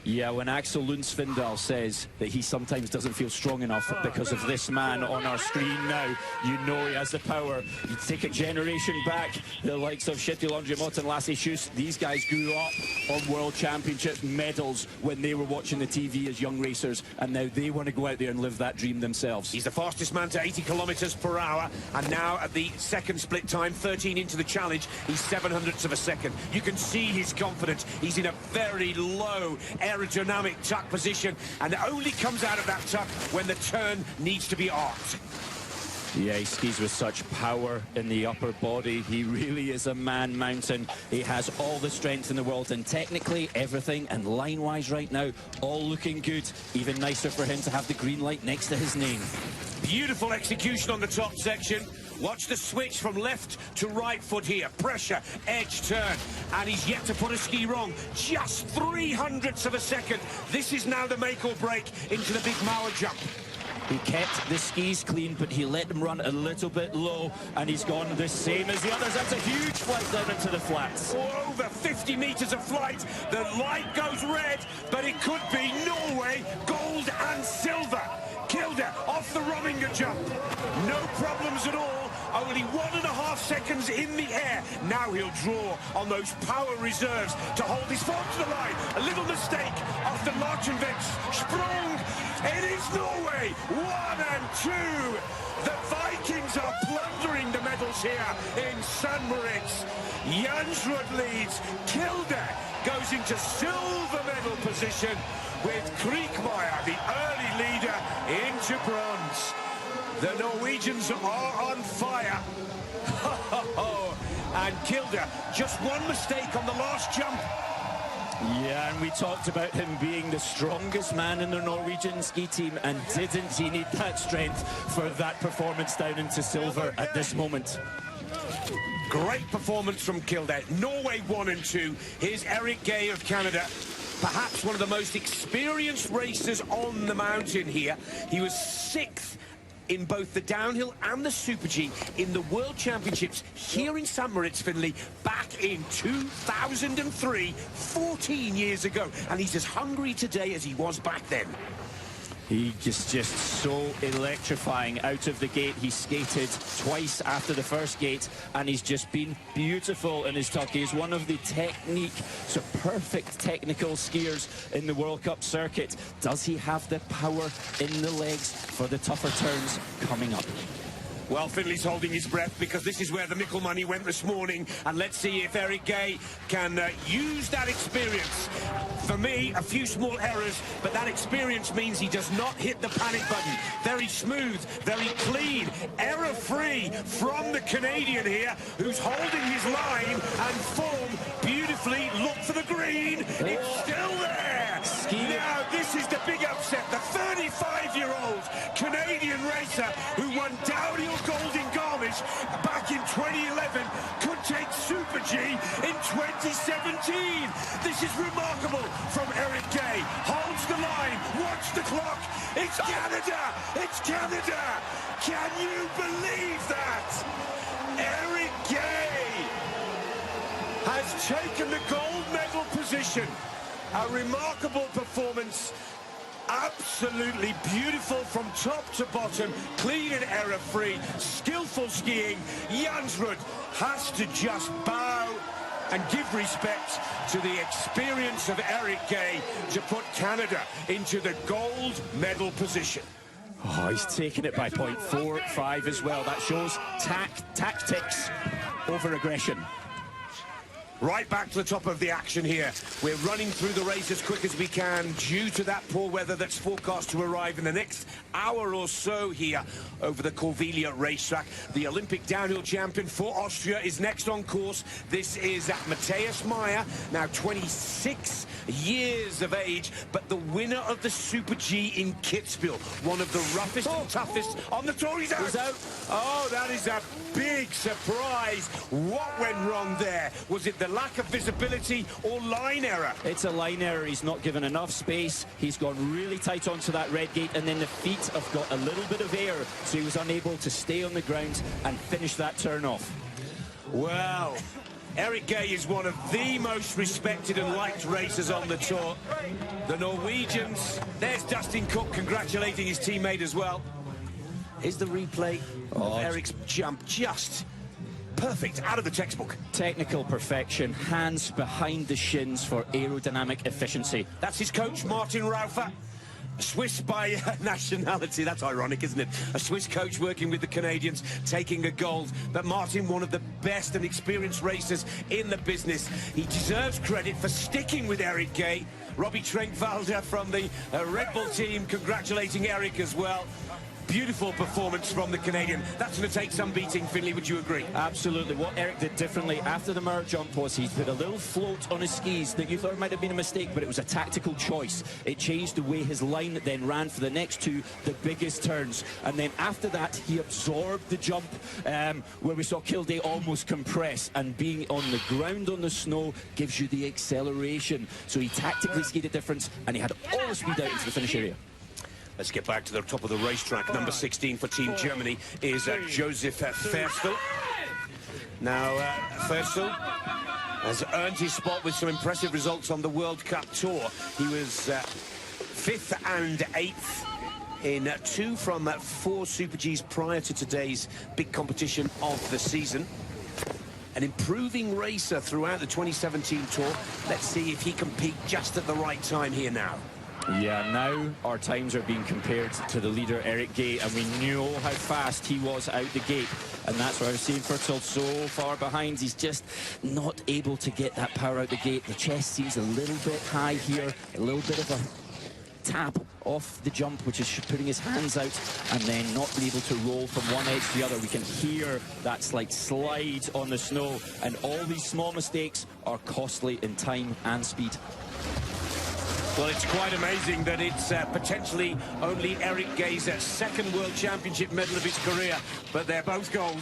S4: Yeah, when Axel Lund Svindal says that he sometimes doesn't feel strong enough because of this man on our screen now, you know he has the power. You take a generation back, the likes of Yetil Jansworth and Lasse Schuss, these guys grew up on World Championship medals when they were watching the TV as young racers, and now they want to go out there and live that dream themselves.
S5: He's the fastest man to 80 kilometres per hour, and now at the second split time, 13 into the challenge, he's 700ths of a second. You can see his confidence. He's in a very low aerodynamic tuck position, and it only comes out of that tuck when the turn needs to be arced.
S4: Yeah, he skis with such power in the upper body. He really is a man mountain. He has all the strength in the world, and technically everything and line-wise right now, all looking good. Even nicer for him to have the green light next to his name.
S5: Beautiful execution on the top section. Watch the switch from left to right foot here. Pressure, edge, turn. And he's yet to put a ski wrong. Just 300ths of a second. This is now the make or break into the big Mauer jump.
S4: He kept the skis clean, but he let them run a little bit low, and he's gone the same as the others. That's a huge flight down into the flats.
S5: Over 50 metres of flight. The light goes red, but it could be Norway, gold and silver. Kilde off the Rominger jump. No problems at all. Only 1.5 seconds in the air. Now he'll draw on those power reserves to hold his form to the line. A little mistake after Larchenweg's sprung. It is Norway, 1 and 2. The Vikings are plundering the medals here in St. Moritz. Jansworth leads. Kilde goes into silver medal position with Kriegmeier, the early leader, into bronze. The Norwegians are on fire. And Kilde, just one mistake on the last jump.
S4: Yeah, and we talked about him being the strongest man in the Norwegian ski team, and didn't he need that strength for that performance down into silver at this moment?
S5: Great performance from Kilde. Norway 1 and 2. Here's Eric Guay of Canada. Perhaps one of the most experienced racers on the mountain here. He was 6th in both the downhill and the Super G in the World Championships here in St. Moritz, Finley, back in 2003, 14 years ago. And he's as hungry today as he was back then.
S4: He just so electrifying out of the gate. He skated twice after the first gate, and he's just been beautiful in his tuck. He's one of the perfect technical skiers in the World Cup circuit. Does he have the power in the legs for the tougher turns coming up?
S5: Well, Finley's holding his breath because this is where the Mickle money went this morning, and let's see if Eric Guay can use that experience. For me, a few small errors, but that experience means he does not hit the panic button. Very smooth, very clean, error-free from the Canadian here, who's holding his line and form beautifully. Look for the green. It's still there. Now, this is the big upset. The 35-year-old Canadian racer who won downhill gold in Garmisch back in 2011 could take Super G in 2017. This is remarkable from Eric Guay. Holds the line. Watch the clock. It's Canada. It's Canada. Can you believe that? Eric Guay has taken the gold medal position. A remarkable performance. Absolutely beautiful from top to bottom, clean and error-free, skillful skiing. Jansworth has to just bow and give respect to the experience of Eric Guay to put Canada into the gold medal position.
S4: Oh, he's taken it by 0.45 as well. That shows tactics over aggression.
S5: Right back to the top of the action here. We're running through the race as quick as we can due to that poor weather that's forecast to arrive in the next hour or so here over the Corviglia racetrack. The Olympic downhill champion for Austria is next on course. This is Matthias Meyer, now 26 years of age, but the winner of the Super G in Kitzbühel, one of the roughest and toughest on the tour. He's out. Oh, that is a big surprise. What went wrong there? Was it the lack of visibility or line error?
S4: It's a line error. He's not given enough space. He's gone really tight onto that red gate, and then the feet have got a little bit of air, so he was unable to stay on the ground and finish that turn off.
S5: Well, Eric Guay is one of the most respected and liked racers on the tour. The Norwegians, there's Dustin Cook congratulating his teammate as well. Is the replay of Eric's jump just perfect, out of the textbook?
S4: Technical perfection, hands behind the shins for aerodynamic efficiency.
S5: That's his coach, Martin Raufer. Swiss by nationality. That's ironic, isn't it? A Swiss coach working with the Canadians, taking a gold. But Martin, one of the best and experienced racers in the business. He deserves credit for sticking with Eric Guay. Robbie Trenkvalder from the Red Bull team congratulating Eric as well. Beautiful performance from the Canadian. That's going to take some beating, Finley, would you agree?
S4: Absolutely. What Eric did differently after the Mer jump was he put a little float on his skis that you thought might have been a mistake, but it was a tactical choice. It changed the way his line then ran for the next two, the biggest turns. And then after that, he absorbed the jump where we saw Kildare almost compress, and being on the ground on the snow gives you the acceleration. So he tactically skied a difference, and he had all the speed out into the finish area.
S5: Let's get back to the top of the racetrack. Number 16 for Team Germany is Josef Ferstel. Now, Ferstel has earned his spot with some impressive results on the World Cup Tour. He was 5th and 8th in 2 from 4 Super Gs prior to today's big competition of the season. An improving racer throughout the 2017 Tour. Let's see if he can peak just at the right time here now.
S4: Yeah, now our times are being compared to the leader, Eric Guay, and we know how fast he was out the gate. And that's why I was seeing Ferstel so far behind. He's just not able to get that power out the gate. The chest seems a little bit high here, a little bit of a tap off the jump, which is putting his hands out, and then not being able to roll from one edge to the other. We can hear that slight slide on the snow, and all these small mistakes are costly in time and speed.
S5: Well, it's quite amazing that it's potentially only Eric Guay's second World Championship medal of his career, but they're both gold.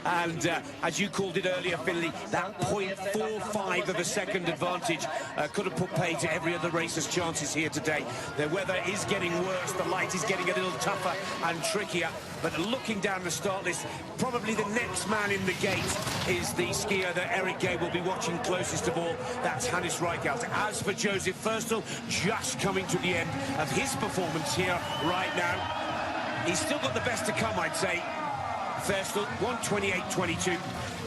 S5: And as you called it earlier, Finley, that 0.45 of a second advantage could have put pay to every other racer's chances here today. The weather is getting worse, the light is getting a little tougher and trickier, but looking down the start list, probably the next man in the gate is the skier that Eric Guay will be watching closest of all. That's Hannes Reichelt. As for Josef Ferstel, just coming to the end of his performance here right now. He's still got the best to come, I'd say. Ferstel, 1:28.22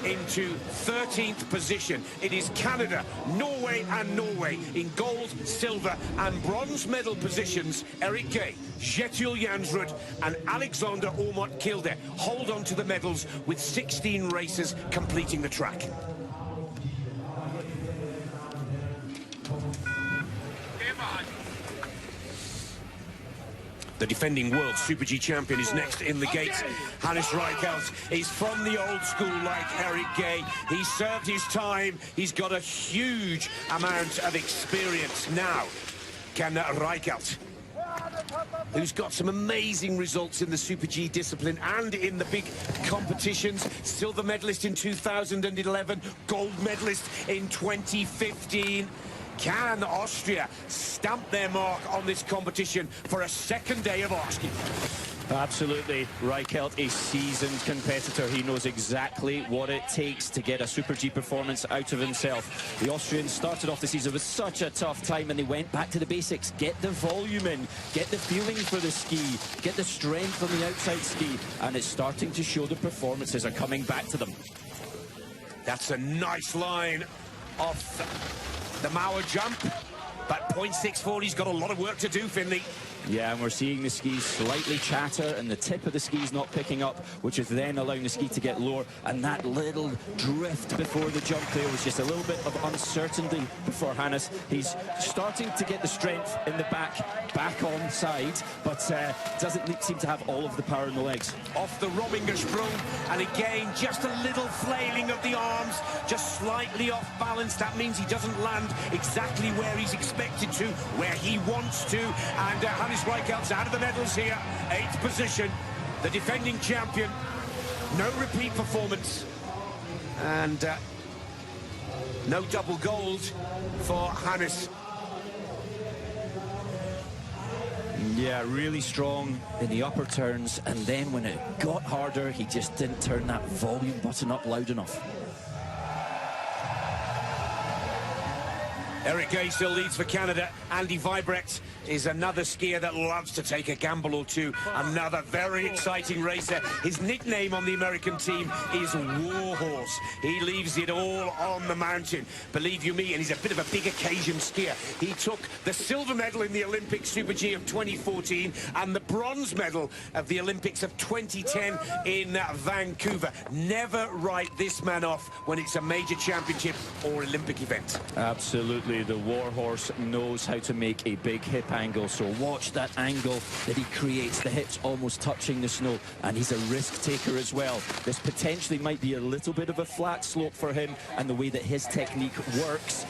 S5: into 13th position. It is Canada, Norway and Norway in gold, silver and bronze medal positions. Eric Guay, Yetil Jansworth and Alexander Ormont Kildare hold on to the medals with 16 racers completing the track. The defending World Super G champion is next in the gates. Hannes Reichelt is from the old school like Eric Guay. He served his time. He's got a huge amount of experience now. Can Reichelt, who's got some amazing results in the Super G discipline and in the big competitions. Silver medalist in 2011, gold medalist in 2015. Can Austria stamp their mark on this competition for a second day of asking?
S4: Absolutely. Reichelt, a seasoned competitor. He knows exactly what it takes to get a Super G performance out of himself. The Austrians started off the season with such a tough time, and they went back to the basics. Get the volume in, get the feeling for the ski, get the strength on the outside ski, and it's starting to show. The performances are coming back to them.
S5: That's a nice line off the Mauer jump, but 0.64, he's got a lot of work to do, Finley.
S4: Yeah, and we're seeing the skis slightly chatter and the tip of the skis not picking up, which is then allowing the ski to get lower. And that little drift before the jump there was just a little bit of uncertainty before Hannes. He's starting to get the strength in the back on side, but doesn't seem to have all of the power in the legs.
S5: Off the Romingersprung, and again, just a little flailing of the arms, just slightly off balance. That means he doesn't land exactly where he's expected to, where he wants to, and Hannes Reichelt's out of the medals here, 8th position, the defending champion. No repeat performance, and no double gold for Hannes.
S4: Yeah, really strong in the upper turns, and then when it got harder, he just didn't turn that volume button up loud enough.
S5: Eric Guay still leads for Canada. Andy Vibret is another skier that loves to take a gamble or two. Another very exciting racer. His nickname on the American team is Warhorse. He leaves it all on the mountain, believe you me, and he's a bit of a big occasion skier. He took the silver medal in the Olympic Super G of 2014 and the bronze medal of the Olympics of 2010 in Vancouver. Never write this man off when it's a major championship or Olympic event.
S4: Absolutely. The Warhorse knows how to make a big hip angle, so watch that angle that he creates, the hips almost touching the snow, and he's a risk taker as well. This potentially might be a little bit of a flat slope for him, and the way that his technique works.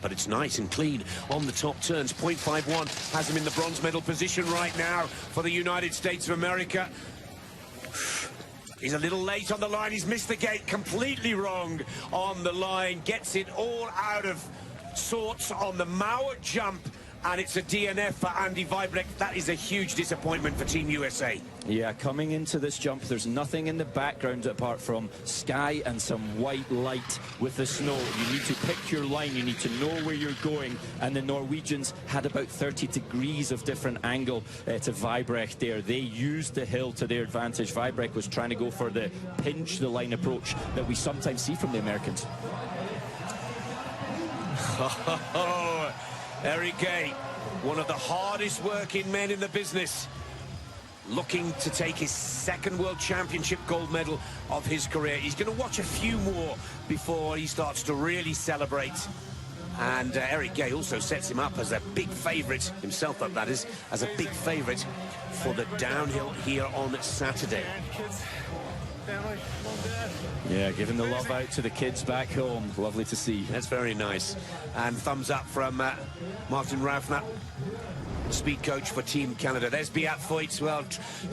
S5: But it's nice and clean on the top turns. 0.51 has him in the bronze medal position right now for the United States of America. He's a little late on the line. He's missed the gate completely wrong on the line. Gets it all out of sorts on the Mauer jump. And it's a DNF for Andy Vibret. That is a huge disappointment for Team USA.
S4: Yeah, coming into this jump, there's nothing in the background apart from sky and some white light with the snow. You need to pick your line. You need to know where you're going. And the Norwegians had about 30 degrees of different angle to Vibret there. They used the hill to their advantage. Vibret was trying to go for the pinch the line approach that we sometimes see from the Americans.
S5: Eric Guay, one of the hardest working men in the business, looking to take his second World Championship gold medal of his career. He's going to watch a few more before he starts to really celebrate. And Eric Guay also sets him up as a big favourite, himself up that is, as a big favourite for the downhill here on Saturday.
S6: Family, mom, dad.
S4: Yeah, giving the love out to the kids back home. Lovely to see.
S5: That's very nice. And thumbs up from Martin Raufner, speed coach for Team Canada. There's Beat Voigt, well,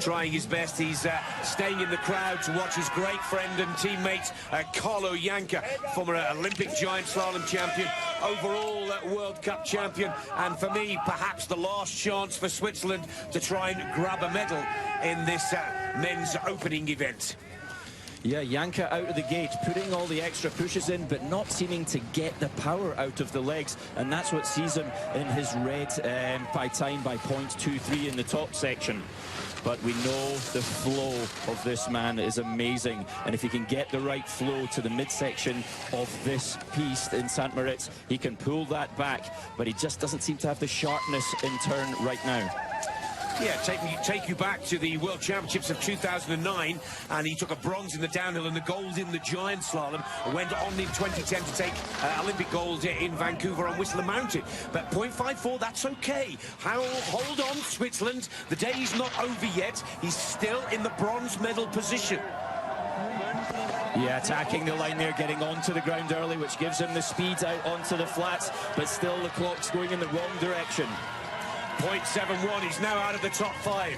S5: trying his best. He's staying in the crowd to watch his great friend and teammate, Carlo Janka, former Olympic giant slalom champion, overall World Cup champion, and for me, perhaps the last chance for Switzerland to try and grab a medal in this men's opening event.
S4: Yeah, Janka out of the gate, putting all the extra pushes in, but not seeming to get the power out of the legs. And that's what sees him in his red by time by 0.23 in the top section. But we know the flow of this man is amazing. And if he can get the right flow to the midsection of this piece in St. Moritz, he can pull that back. But he just doesn't seem to have the sharpness in turn right now.
S5: Yeah, take you back to the World Championships of 2009, and he took a bronze in the downhill and the gold in the giant slalom, and went on in 2010 to take Olympic gold in Vancouver on Whistler Mountain. But 0.54, that's okay. Hold on, Switzerland. The day is not over yet. He's still in the bronze medal position.
S4: Yeah, attacking the line there, getting onto the ground early, which gives him the speed out onto the flats, but still the clock's going in the wrong direction.
S5: 0.71, he's now out of the top 5.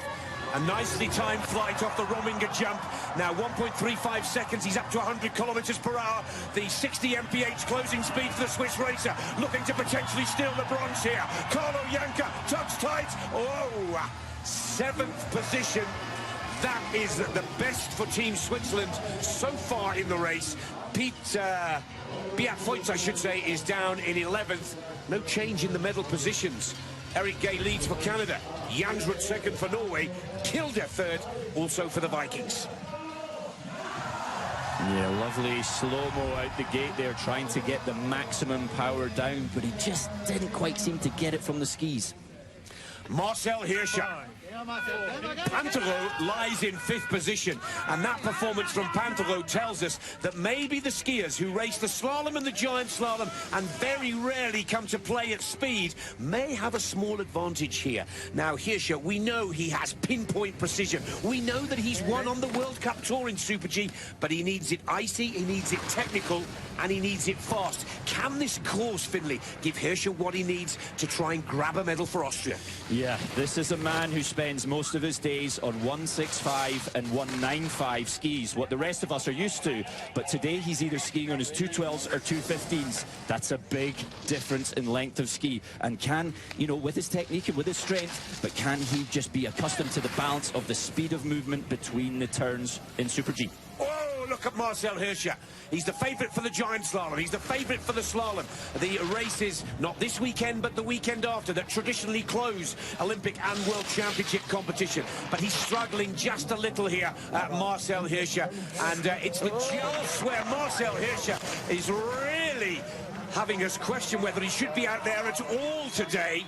S5: A nicely timed flight off the Rominger jump. Now 1.35 seconds, he's up to 100 kilometers per hour. The 60 mph closing speed for the Swiss racer, looking to potentially steal the bronze here. Carlo Janka tucks tight. Oh, 7th position. That is the best for Team Switzerland so far in the race. Beat Voigt, I should say, is down in 11th. No change in the medal positions. Eric Guay leads for Canada. Jansworth second for Norway. Kilde third, also for the Vikings.
S4: Yeah, lovely slow-mo out the gate there, trying to get the maximum power down, but he just didn't quite seem to get it from the skis.
S5: Marcel Hirscher. Pantero lies in 5th position, and that performance from Pantero tells us that maybe the skiers who race the slalom and the giant slalom and very rarely come to play at speed may have a small advantage here. Now, Hirscher, we know he has pinpoint precision. We know that he's won on the World Cup Tour in Super G, but he needs it icy, he needs it technical, and he needs it fast. Can this course, Finley, give Hirscher what he needs to try and grab a medal for Austria?
S4: Yeah, this is a man who spends most of his days on 165 and 195 skis, what the rest of us are used to. But today he's either skiing on his 212s or 215s. That's a big difference in length of ski. And can, you know, with his technique and with his strength, but can he just be accustomed to the balance of the speed of movement between the turns in Super G?
S5: Oh, look at Marcel Hirscher. He's the favourite for the giant slalom. He's the favourite for the slalom. The races, not this weekend, but the weekend after, that traditionally close Olympic and World Championship competition. But he's struggling just a little here, Marcel Hirscher. And it's the jumps where Marcel Hirscher is really having us question whether he should be out there at all today.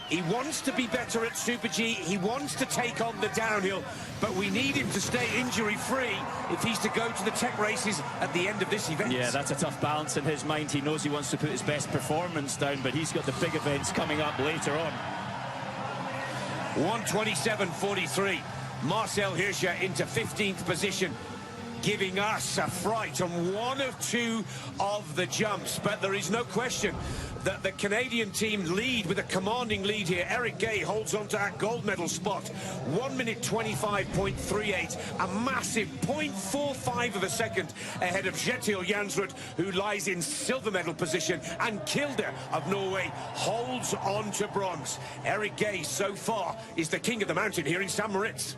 S5: He wants to be better at Super G, he wants to take on the downhill, but we need him to stay injury-free if he's to go to the tech races at the end of this event.
S4: Yeah, that's a tough balance in his mind. He knows he wants to put his best performance down, but he's got the big events coming up later on.
S5: 1:27.43, Marcel Hirscher into 15th position, giving us a fright on one of 2 of the jumps. But there is no question that the Canadian team lead with a commanding lead here. Eric Guay holds on to that gold medal spot. 1:25.38, a massive 0.45 of a second ahead of Yetil Jansworth, who lies in silver medal position, and Kilde of Norway holds on to bronze. Eric Guay so far is the king of the mountain here in St. Moritz.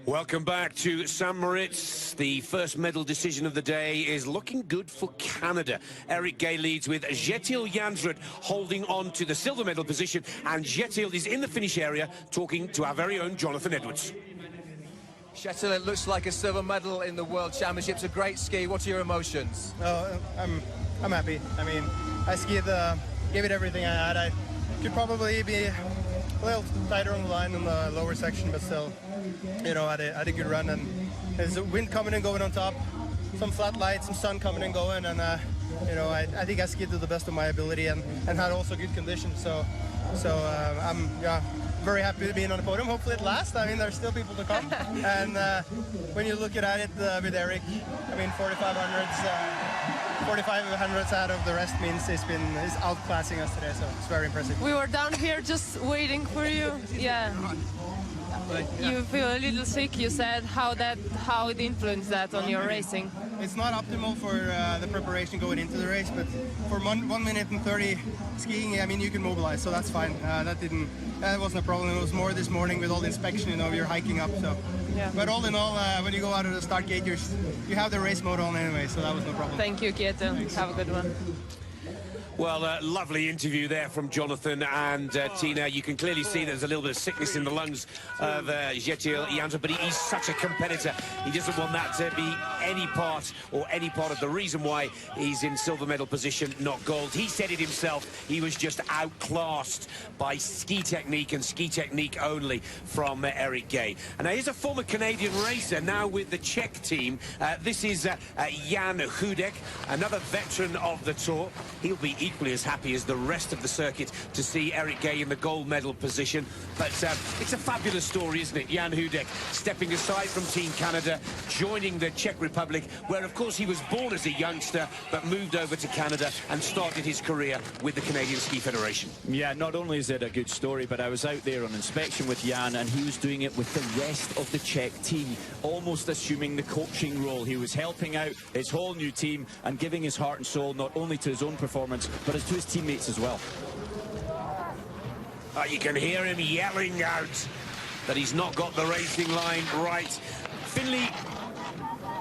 S5: Welcome back to St. Moritz. The first medal decision of the day is looking good for Canada. Eric Guay leads with Yetil Jansworth holding on to the silver medal position, and Yetil is in the finish area talking to our very own Jonathan Edwards.
S1: Yetil, it looks like a silver medal in the World Championships. A great ski. What are your emotions?
S8: Oh, I'm happy. I mean, I skied, gave it everything I had. I could probably be a little tighter on the line in the lower section, but still, you know, I had a good run, and there's a wind coming and going on top, some flat lights, some sun coming and going, and you know, I think I skied to the best of my ability and had also good conditions. So I'm very happy to be on the podium. Hopefully it lasts. I mean, there's still people to come, and when you look at it with Eric, I mean, 4,500s out of the rest means he's outclassing us today, so it's very impressive.
S2: We were down here just waiting for you. Yeah. You feel a little sick, you said. How it influenced that on your racing?
S8: It's not optimal for the preparation going into the race, but for 1 minute and 30 skiing, I mean, you can mobilize, so that's fine. That wasn't a problem. It was more this morning with all the inspection, you know, you're hiking up, so.
S2: Yeah.
S8: But all in all, when you go out of the start gate, you have the race mode on anyway, so that was no problem.
S2: Thank you, Yetil. Have a good one.
S5: Well, lovely interview there from Jonathan and Tina. You can clearly see there's a little bit of sickness in the lungs of Yetil Jansworth, but he's such a competitor. He doesn't want that to be any part of the reason why he's in silver medal position, not gold. He said it himself. He was just outclassed by ski technique and ski technique only from Eric Guay. And now here's a former Canadian racer now with the Czech team. This is Jan Hudek, another veteran of the Tour. He'll be equally as happy as the rest of the circuit to see Eric Guay in the gold medal position. But it's a fabulous story, isn't it? Jan Hudek stepping aside from Team Canada, joining the Czech Republic, where of course he was born as a youngster, but moved over to Canada and started his career with the Canadian Ski Federation.
S4: Yeah, not only is it a good story, but I was out there on inspection with Jan, and he was doing it with the rest of the Czech team, almost assuming the coaching role. He was helping out his whole new team and giving his heart and soul not only to his own performance, but to his teammates as well.
S5: You can hear him yelling out that he's not got the racing line right. Finley,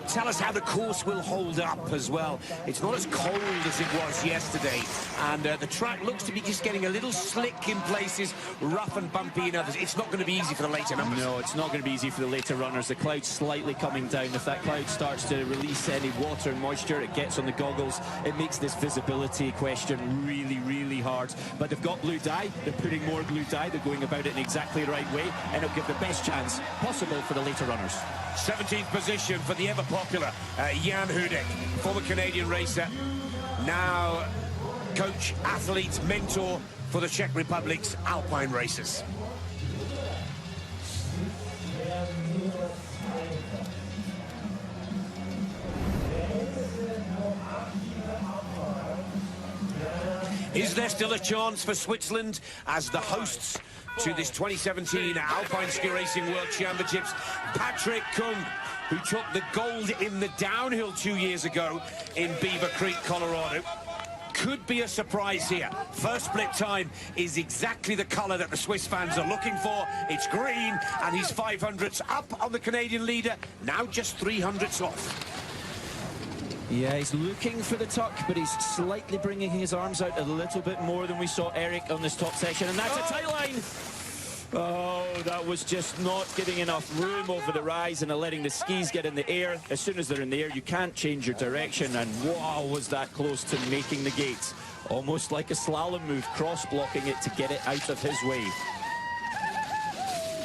S5: tell us how the course will hold up as well. It's not as cold as it was yesterday, and the track looks to be just getting a little slick in places, rough and bumpy in others. It's not going to be easy for the later numbers.
S4: No, it's not going to be easy for the later runners. The cloud's slightly coming down. If that cloud starts to release any water and moisture, it gets on the goggles. It makes this visibility question really, really hard. But they've got blue dye. They're putting more blue dye. They're going about it in exactly the right way, and it'll give the best chance possible for the later runners.
S5: 17th position for the ever-popular Jan Hudek, former Canadian racer, now coach, athlete, mentor for the Czech Republic's Alpine racers. Is there still a chance for Switzerland as the hosts to this 2017 Alpine Ski Racing World Championships? Patrick Kung, who took the gold in the downhill 2 years ago in Beaver Creek, Colorado, could be a surprise here. First split time is exactly the colour that the Swiss fans are looking for. It's green, and he's 500ths up on the Canadian leader, now just 300ths off.
S4: Yeah, he's looking for the tuck, but he's slightly bringing his arms out a little bit more than we saw Eric on this top section, and that's a tight line. Oh, that was just not giving enough room over the rise and letting the skis get in the air. As soon as they're in the air, you can't change your direction, and wow, was that close to making the gate. Almost like a slalom move, cross-blocking it to get it out of his way.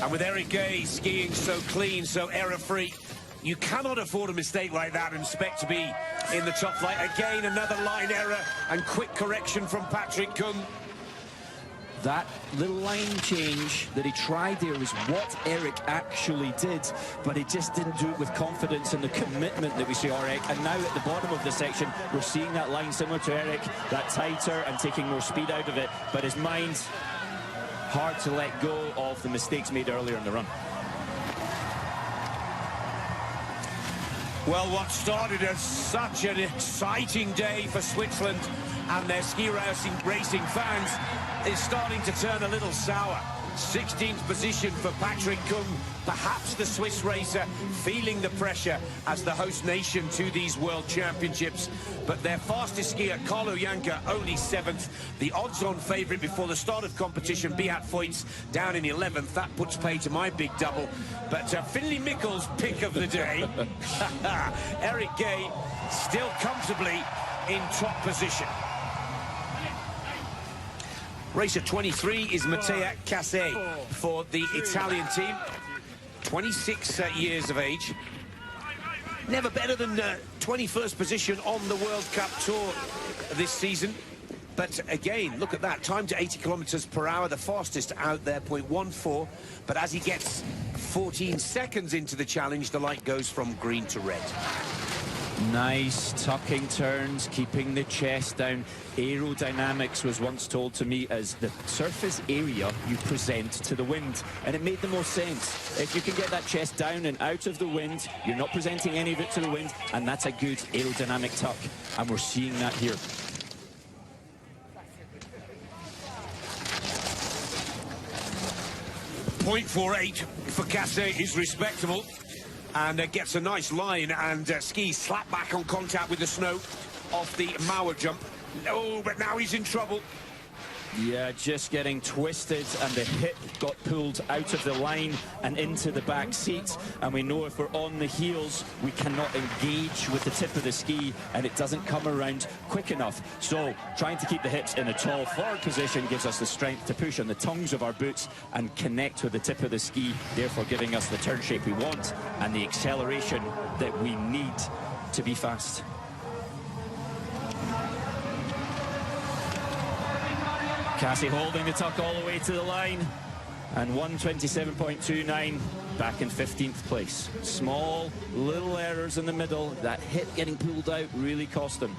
S5: And with Eric Guay skiing so clean, so error-free, you cannot afford a mistake like that and expect to be in the top flight. Again, another line error and quick correction from Patrick Kung.
S4: That little line change that he tried there was what Eric actually did, but he just didn't do it with confidence and the commitment that we see Eric. And now at the bottom of the section, we're seeing that line similar to Eric, that tighter and taking more speed out of it, but his mind's hard to let go of the mistakes made earlier in the run.
S5: Well, what started as such an exciting day for Switzerland and their ski racing fans is starting to turn a little sour. 16th position for Patrick Kung, perhaps the Swiss racer feeling the pressure as the host nation to these World Championships. But their fastest skier, Carlo Janka, only 7th. The odds-on favourite before the start of competition, Beat Voits, down in 11th. That puts pay to my big double. But Finley Mikkel's pick of the day, Eric Guay, still comfortably in top position. Racer 23 is Matteo Cozzy for the Italian team. 26 years of age. Never better than 21st position on the World Cup Tour this season. But again, look at that, time to 80 kilometers per hour, the fastest out there, 0.14. But as he gets 14 seconds into the challenge, the light goes from green to red.
S4: Nice tucking turns, keeping the chest down. Aerodynamics was once told to me as the surface area you present to the wind, and it made the most sense. If you can get that chest down and out of the wind, you're not presenting any of it to the wind, and that's a good aerodynamic tuck, and we're seeing that here.
S5: .48 for Cozzy is respectable. And gets a nice line, and skis slap back on contact with the snow off the Mauer jump. Oh, but now he's in trouble.
S4: Yeah, just getting twisted, and the hip got pulled out of the line and into the back seat. And we know if we're on the heels, we cannot engage with the tip of the ski, and it doesn't come around quick enough. So trying to keep the hips in a tall forward position gives us the strength to push on the tongues of our boots and connect with the tip of the ski, therefore giving us the turn shape we want and the acceleration that we need to be fast. Cozzy holding the tuck all the way to the line, and 1:27.29, back in 15th place. Small little errors in the middle, that hip getting pulled out really cost him.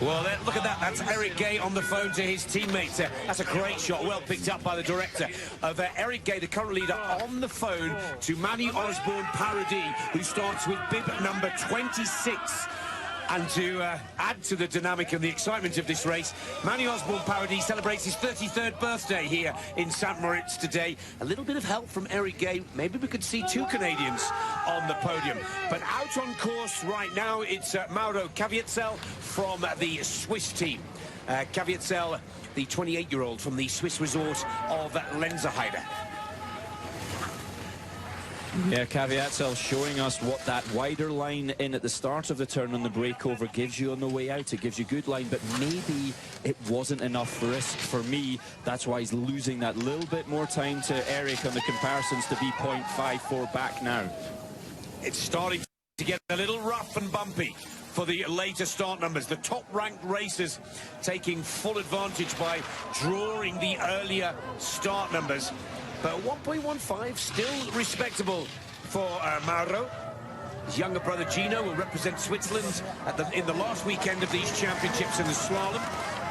S5: Well, look at that. That's Eric Guay on the phone to his teammates. That's a great shot, well picked up by the director of Eric Guay, the current leader, on the phone to Manny Osborne Paradis, who starts with bib number 26. And to add to the dynamic and the excitement of this race, Manny Osborne Paradis celebrates his 33rd birthday here in St. Moritz today. A little bit of help from Eric Guay. Maybe we could see 2 Canadians on the podium. But out on course right now, it's Mauro Caviezel from the Swiss team. Caviezel, the 28-year-old from the Swiss resort of Lenzerheide.
S4: Yeah, Caviezel showing us what that wider line in at the start of the turn on the breakover gives you on the way out. It gives you good line, but maybe it wasn't enough risk for me. That's why he's losing that little bit more time to Eric on the comparisons to be 0.54 back now.
S5: It's starting to get a little rough and bumpy for the later start numbers. The top-ranked racers taking full advantage by drawing the earlier start numbers. But 1.15 still respectable for Mauro. His younger brother Gino will represent Switzerland in the last weekend of these championships in the slalom.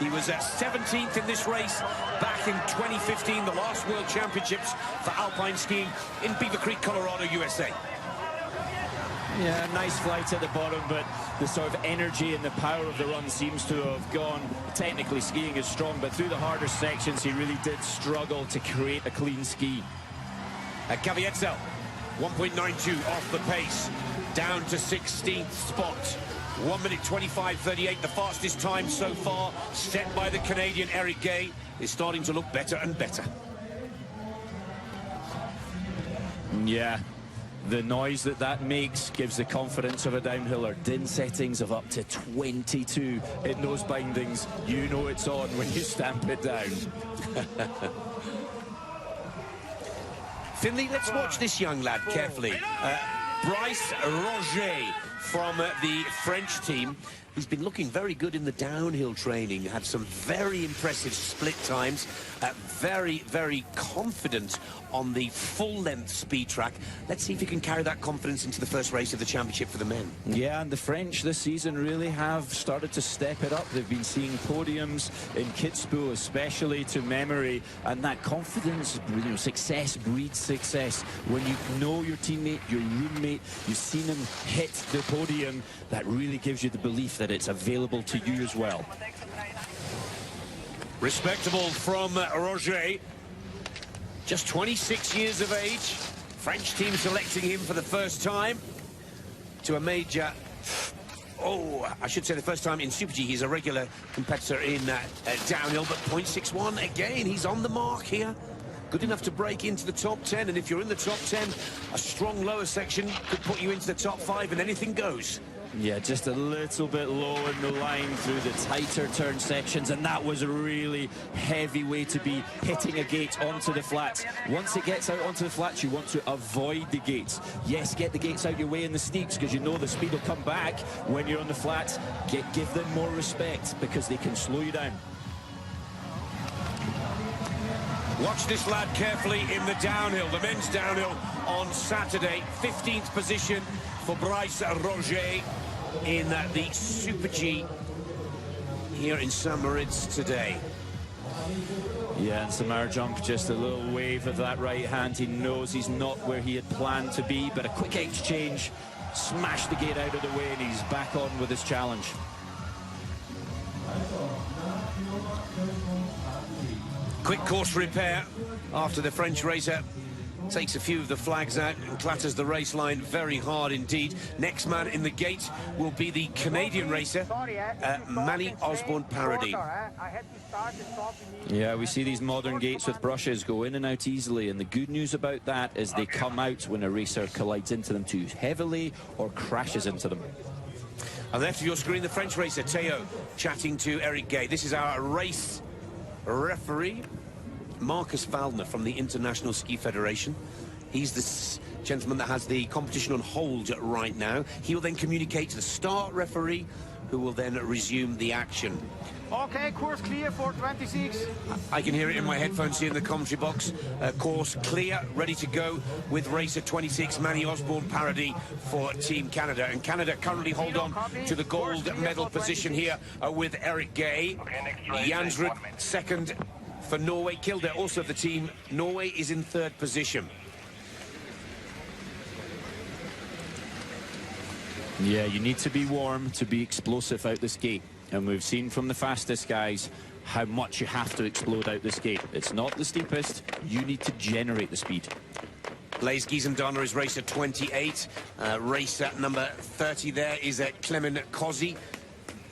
S5: He was 17th in this race back in 2015, the last World Championships for alpine skiing in Beaver Creek, Colorado, USA.
S4: Yeah, nice flight at the bottom, but the sort of energy and the power of the run seems to have gone. Technically, skiing is strong, but through the harder sections, he really did struggle to create a clean ski.
S5: Caviezel, 1.92 off the pace, down to 16th spot. 1 minute 25.38, the fastest time so far, set by the Canadian Eric Guay, is starting to look better and better.
S4: Yeah. The noise that makes gives the confidence of a downhiller. DIN settings of up to 22 in those bindings. You know it's on when you stamp it down.
S5: Finley, let's watch this young lad carefully. Bryce Roger from the French team. He's been looking very good in the downhill training, had some very impressive split times, very, very confident on the full-length speed track. Let's see if he can carry that confidence into the first race of the championship for the men. Yeah, and the French this season really have started to step it up. They've been seeing podiums in Kitzbühel, especially to memory, and that confidence, you know, success breeds success. When you know your teammate, your roommate, you've seen him hit the podium, that really gives you the belief that it's available to you as well. Respectable from Roger. Just 26 years of age. French team selecting him for the first time to a major. Oh, I should say the first time in Super G. He's a regular competitor in downhill, but 0.61 again. He's on the mark here. Good enough to break into the top 10, and if you're in the top 10, a strong lower section could put you into the top 5, and anything goes. Yeah, just a little bit low in the line through the tighter turn sections, and that was a really heavy way to be hitting a gate onto the flats. Once it gets out onto the flats, you want to avoid the gates. Yes, get the gates out your way in the steeps, because you know the speed will come back when you're on the flats. Give them more respect, because they can slow you down. Watch this lad carefully in the downhill, the men's downhill on Saturday. 15th position for Bryce Roger in the Super G here in St. Moritz today. Yeah, and Samar jump, just a little wave of that right hand. He knows he's not where he had planned to be, but a quick exchange, smashed the gate out of the way, and he's back on with his challenge. Quick course repair after the French racer takes a few of the flags out and clatters the race line very hard indeed. Next man in the gate will be the Canadian racer, Manny Osborne Paradis. Yeah, we see these modern gates with brushes go in and out easily, and the good news about that is they come out when a racer collides into them too heavily or crashes into them. On the left of your screen, the French racer, Tayo, chatting to Eric Guay. This is our race referee, Marcus Waldner from the International Ski Federation. He's the gentleman that has the competition on hold right now. He will then communicate to the start referee, who will then resume the action.
S6: Okay, course clear for 26.
S5: I can hear it in my headphones here in the commentary box. Course clear, ready to go with racer 26, Manny Osborne Paradis for Team Canada. And Canada currently hold on to the gold medal position here with Eric Guay. Jansworth second for Norway. Kilde, also the team Norway, is in third position.
S9: Yeah, you need to be warm to be explosive out the skate. And we've seen from the fastest guys how much you have to explode out the skate. It's not the steepest. You need to generate the speed.
S5: Blaise Giesendonner is racer 28. Racer number 30 there is Clement Cozzy.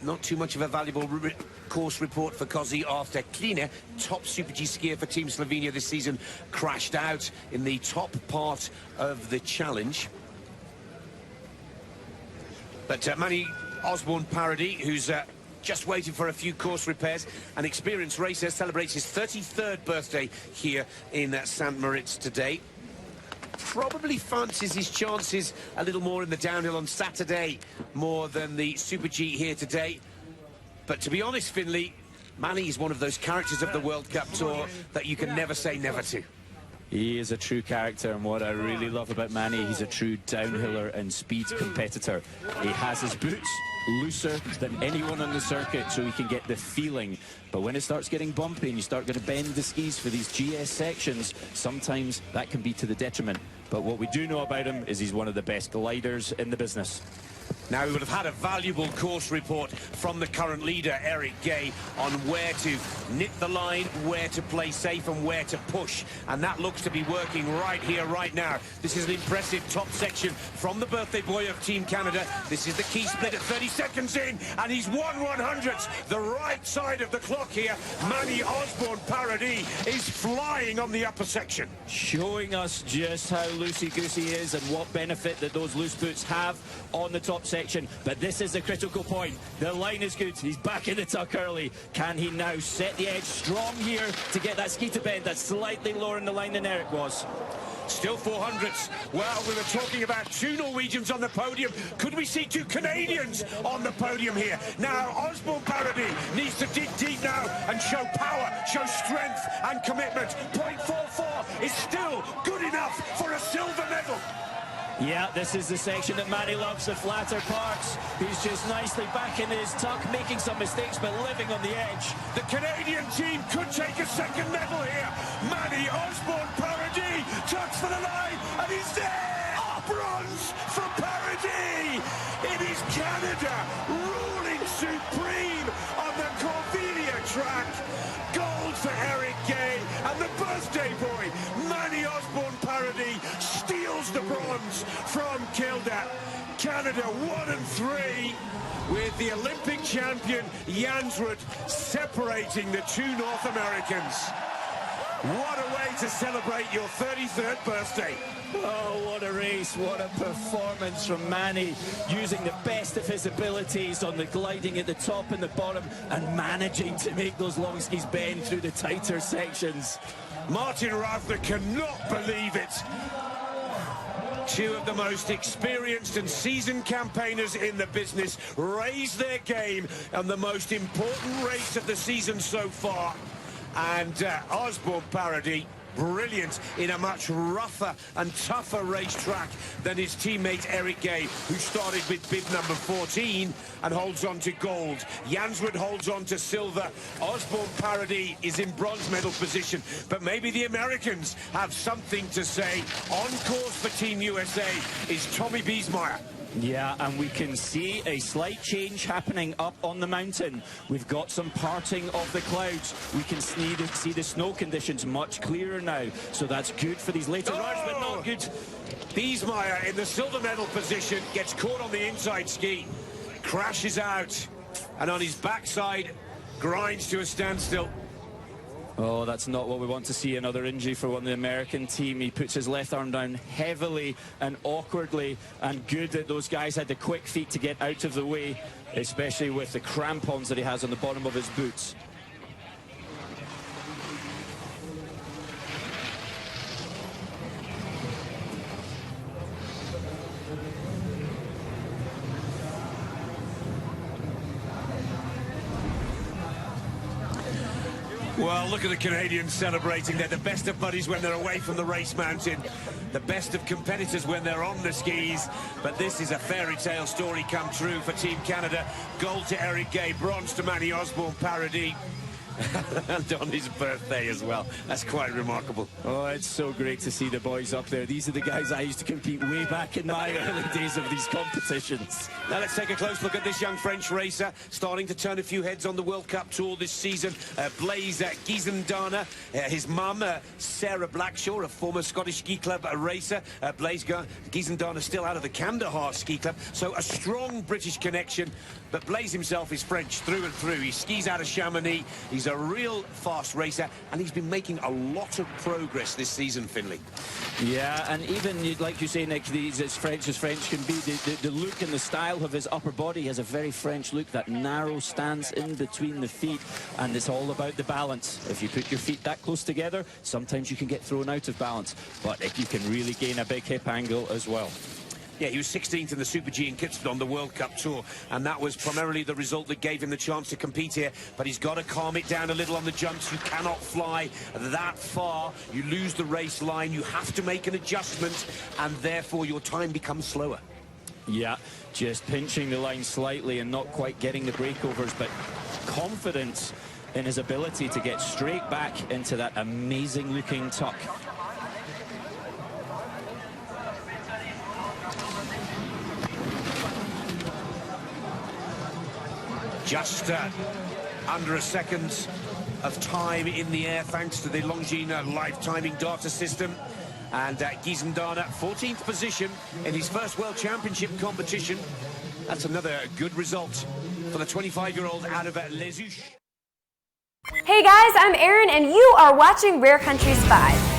S5: Not too much of a valuable course report for Cozzy after Kline, top Super G skier for Team Slovenia this season, crashed out in the top part of the challenge. But Manny Osborne-Paradis, who's just waiting for a few course repairs, an experienced racer, celebrates his 33rd birthday here in St. Moritz today. Probably fancies his chances a little more in the downhill on Saturday, more than the Super G here today. But to be honest, Finley, Manny is one of those characters of the World Cup Tour that you can never say never to.
S9: He is a true character, and what I really love about Manny, he's a true downhiller and speed competitor. He has his boots looser than anyone on the circuit, so he can get the feeling. But when it starts getting bumpy and you start going to bend the skis for these GS sections, sometimes that can be to the detriment. But what we do know about him is he's one of the best gliders in the business.
S5: Now, we would have had a valuable course report from the current leader, Eric Guay, on where to nip the line, where to play safe and where to push. And that looks to be working right here, right now. This is an impressive top section from the birthday boy of Team Canada. This is the key split at 30 seconds in, and he's 1/100th. The right side of the clock here. Manny Osborne-Paradis is flying on the upper section.
S9: Showing us just how loosey-goosey he is and what benefit that those loose boots have on the top section. But this is the critical point. The line is good. He's back in the tuck early. Can he now set the edge strong here to get that ski to bend? That's slightly lower in the line than Eric was.
S5: Still 400s. Well, we were talking about two Norwegians on the podium. Could we see two Canadians on the podium here? Now, Osborne-Paradis needs to dig deep now and show power, show strength and commitment. 0.44 is still good enough for a silver medal.
S9: Yeah, this is the section that Manny loves, the flatter parts. He's just nicely back in his tuck, making some mistakes, but living on the edge.
S5: The Canadian team could take a second medal here. Manny Osborne-Paradis tucks for the line, and he's there! Bronze for Paradis! It is Canada ruling supreme on the Corvelia track. Gold for Eric Guay, and the birthday boy, Manny Osborne-Paradis, steals the bronze from Kilda. Canada 1 and 3, with the Olympic champion Jansworth separating the two North Americans. What a way to celebrate your 33rd birthday.
S9: Oh, what a race, what a performance from Manny, using the best of his abilities on the gliding at the top and the bottom, and managing to make those long skis bend through the tighter sections.
S5: Martin Rathner cannot believe it. Two of the most experienced and seasoned campaigners in the business raise their game on the most important race of the season so far. And Osborne-Paradis, brilliant in a much rougher and tougher racetrack than his teammate Eric Guay, who started with bib number 14 and holds on to gold. Jansworth holds on to silver. Osborne-Paradis is in bronze medal position, but maybe the Americans have something to say. On course for Team USA is Tommy Beesmeyer.
S9: Yeah, and we can see a slight change happening up on the mountain. We've got some parting of the clouds. We can see the snow conditions much clearer now. So that's good for these later runs, but not good.
S5: Beesmeyer in the silver medal position gets caught on the inside ski, crashes out, and on his backside grinds to a standstill.
S9: Oh, that's not what we want to see. Another injury for one of the American team. He puts his left arm down heavily and awkwardly, and good that those guys had the quick feet to get out of the way, especially with the crampons that he has on the bottom of his boots.
S5: Well, look at the Canadians celebrating. They're the best of buddies when they're away from the race mountain, the best of competitors when they're on the skis. But this is a fairy tale story come true for Team Canada. Gold to Eric Guay, bronze to Manny Osborne-Paradis. And on his birthday as well. That's quite remarkable.
S9: Oh, it's so great to see the boys up there. These are the guys I used to compete way back in my early days of these competitions.
S5: Now let's take a close look at this young French racer, starting to turn a few heads on the World Cup Tour this season. Blaise Giesendana, his mum, Sarah Blackshaw, a former Scottish ski club racer. Blaise Giesendana still out of the Kandahar ski club, so a strong British connection. But Blaise himself is French through and through. He skis out of Chamonix. He's a real fast racer, and he's been making a lot of progress this season, Finley.
S9: Yeah, and even, like you say, Nick, he's as French can be. The look and the style of his upper body has a very French look, that narrow stance in between the feet, and it's all about the balance. If you put your feet that close together, sometimes you can get thrown out of balance, but if you can really gain a big hip angle as well.
S5: Yeah, he was 16th in the Super G in Kittsburg on the World Cup Tour, and that was primarily the result that gave him the chance to compete here. But he's got to calm it down a little on the jumps. You cannot fly that far. You lose the race line. You have to make an adjustment, and therefore your time becomes slower.
S9: Yeah, just pinching the line slightly and not quite getting the breakovers, but confidence in his ability to get straight back into that amazing-looking tuck.
S5: Just under a second of time in the air, thanks to the Longines live timing data system. And Giesendana, 14th position in his first World Championship competition. That's another good result for the 25-year-old out of Les Uches.
S10: Hey guys, I'm Erin, and you are watching Rare Countries 5.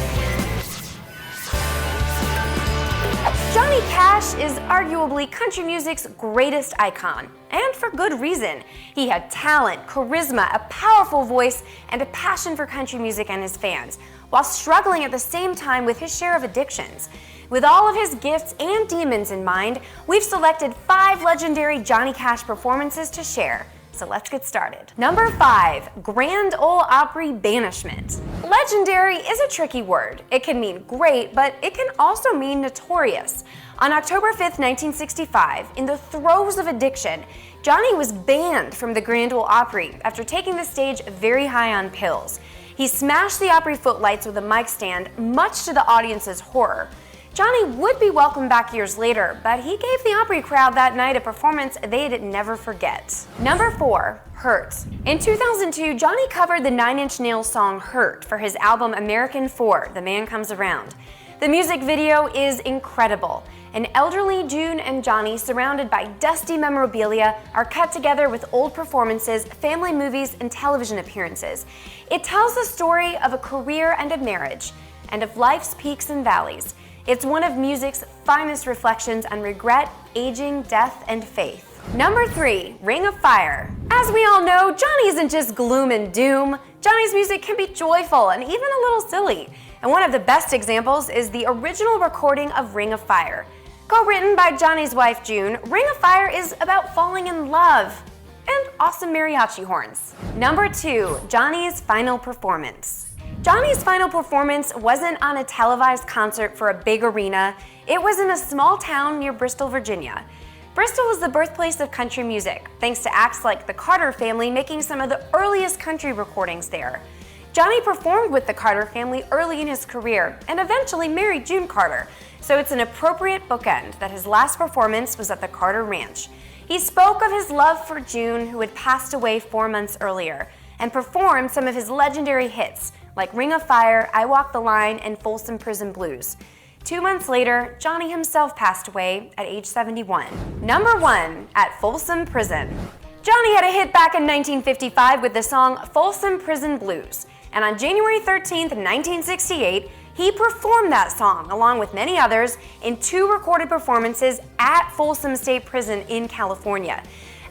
S10: Johnny Cash is arguably country music's greatest icon, and for good reason. He had talent, charisma, a powerful voice, and a passion for country music and his fans, while struggling at the same time with his share of addictions. With all of his gifts and demons in mind, we've selected 5 legendary Johnny Cash performances to share. So let's get started. Number 5, Grand Ole Opry Banishment. Legendary is a tricky word. It can mean great, but it can also mean notorious. On October 5th, 1965, in the throes of addiction, Johnny was banned from the Grand Ole Opry after taking the stage very high on pills. He smashed the Opry footlights with a mic stand, much to the audience's horror. Johnny would be welcomed back years later, but he gave the Opry crowd that night a performance they'd never forget. Number 4, Hurt. In 2002, Johnny covered the 9 Inch Nails song Hurt for his album American 4, The Man Comes Around. The music video is incredible. An elderly June and Johnny, surrounded by dusty memorabilia, are cut together with old performances, family movies, and television appearances. It tells the story of a career and a marriage, and of life's peaks and valleys. It's one of music's finest reflections on regret, aging, death, and faith. Number 3, Ring of Fire. As we all know, Johnny isn't just gloom and doom. Johnny's music can be joyful and even a little silly. And one of the best examples is the original recording of Ring of Fire. Co-written by Johnny's wife, June, Ring of Fire is about falling in love and awesome mariachi horns. Number 2, Johnny's final performance. Johnny's final performance wasn't on a televised concert for a big arena. It was in a small town near Bristol, Virginia. Bristol is the birthplace of country music, thanks to acts like the Carter family making some of the earliest country recordings there. Johnny performed with the Carter family early in his career and eventually married June Carter, so it's an appropriate bookend that his last performance was at the Carter Ranch. He spoke of his love for June, who had passed away 4 months earlier, and performed some of his legendary hits like Ring of Fire, I Walk the Line, and Folsom Prison Blues. 2 months later, Johnny himself passed away at age 71. Number 1, at Folsom Prison. Johnny had a hit back in 1955 with the song Folsom Prison Blues, and on January 13th, 1968, he performed that song along with many others in 2 recorded performances at Folsom State Prison in California.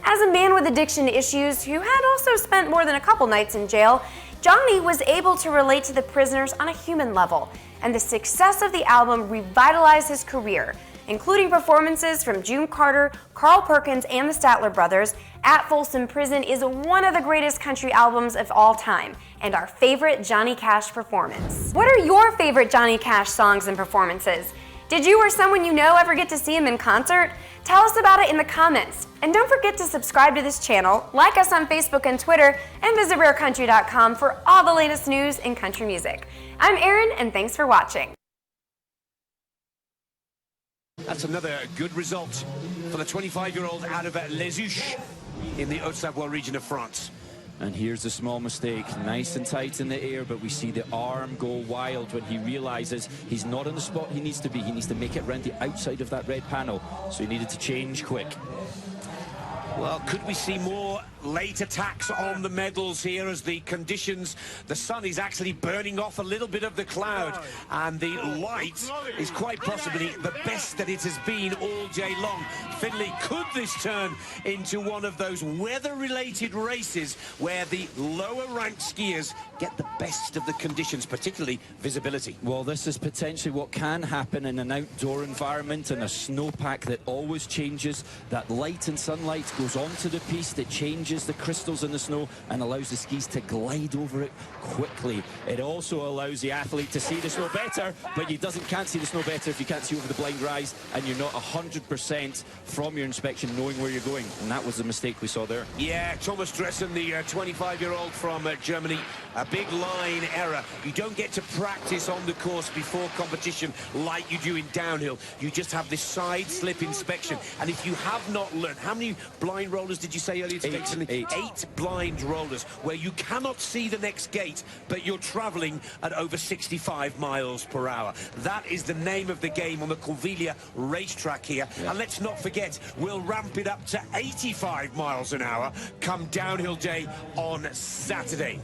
S10: As a man with addiction issues who had also spent more than a couple nights in jail, Johnny was able to relate to the prisoners on a human level, and the success of the album revitalized his career, including performances from June Carter, Carl Perkins, and the Statler Brothers. At Folsom Prison is one of the greatest country albums of all time, and our favorite Johnny Cash performance. What are your favorite Johnny Cash songs and performances? Did you or someone you know ever get to see him in concert? Tell us about it in the comments. And don't forget to subscribe to this channel, like us on Facebook and Twitter, and visit rarecountry.com for all the latest news in country music. I'm Erin, and thanks for watching.
S5: That's another good result for the 25-year-old out of Les Houches in the Haute-Savoie region of France.
S9: And here's a small mistake, nice and tight in the air, but we see the arm go wild when he realizes he's not in the spot he needs to be. He needs to make it round the outside of that red panel, so he needed to change quick.
S5: Well, could we see more late attacks on the medals here as the conditions, the sun is actually burning off a little bit of the cloud, and the light is quite possibly the best that it has been all day long. Finley, could this turn into one of those weather-related races where the lower-ranked skiers get the best of the conditions, particularly visibility?
S9: Well, this is potentially what can happen in an outdoor environment and a snowpack that always changes. That light and sunlight goes onto the piste, it changes the crystals in the snow and allows the skis to glide over it quickly. It also allows the athlete to see the snow better, but you can't see the snow better if you can't see over the blind rise and you're not 100% from your inspection knowing where you're going, and that was the mistake we saw there.
S5: Yeah, Thomas Dressen, the 25-year-old from Germany, a big line error. You don't get to practice on the course before competition like you do in downhill. You just have this side slip inspection, and if you have not learned, how many blind rollers did you say earlier? Eight blind rollers where you cannot see the next gate, but you're traveling at over 65 miles per hour. That is the name of the game on the Corviglia racetrack here. Yeah. And let's not forget, we'll ramp it up to 85 miles an hour come downhill day on Saturday.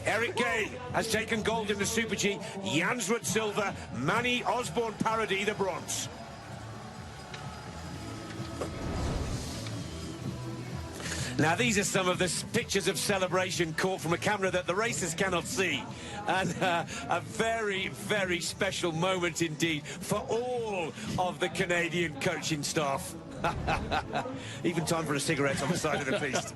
S5: Eric Guay has taken gold in the Super G, Jansworth silver, Manny Osborne Paradis the bronze. Now, these are some of the pictures of celebration caught from a camera that the racers cannot see. And a very, very special moment indeed for all of the Canadian coaching staff. Even time for a cigarette on the side of the piste.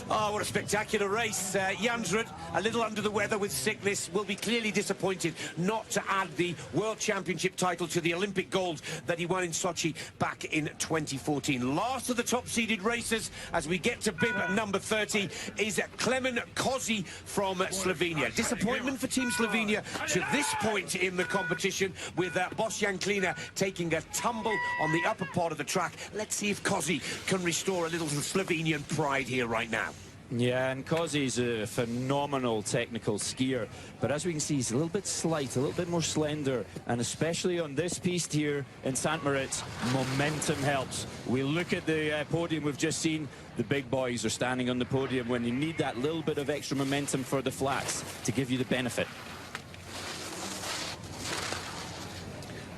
S5: Oh, what a spectacular race. Jansworth, a little under the weather with sickness, will be clearly disappointed not to add the World Championship title to the Olympic gold that he won in Sochi back in 2014. Last of the top-seeded racers, as we get to bib number 30, is Clement Cozzy from Slovenia. Disappointment for Team Slovenia to this point in the competition, with Boštjan Klina taking a tumble on the upper part of the track. Let's see if Cozzy can restore a little Slovenian pride here right now.
S9: Yeah, and Cozzy's a phenomenal technical skier, but as we can see, he's a little bit slight, a little bit more slender, and especially on this piste here in St. Moritz, momentum helps. We look at the podium we've just seen, the big boys are standing on the podium when you need that little bit of extra momentum for the flats to give you the benefit.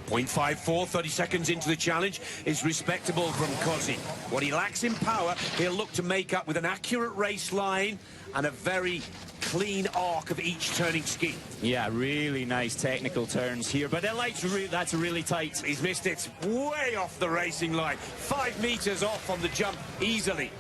S5: 0.54, 30 seconds into the challenge, is respectable from Cozzy. What he lacks in power, he'll look to make up with an accurate race line and a very clean arc of each turning ski.
S9: Yeah, really nice technical turns here, but that's really tight.
S5: He's missed it way off the racing line. 5 meters off on the jump easily.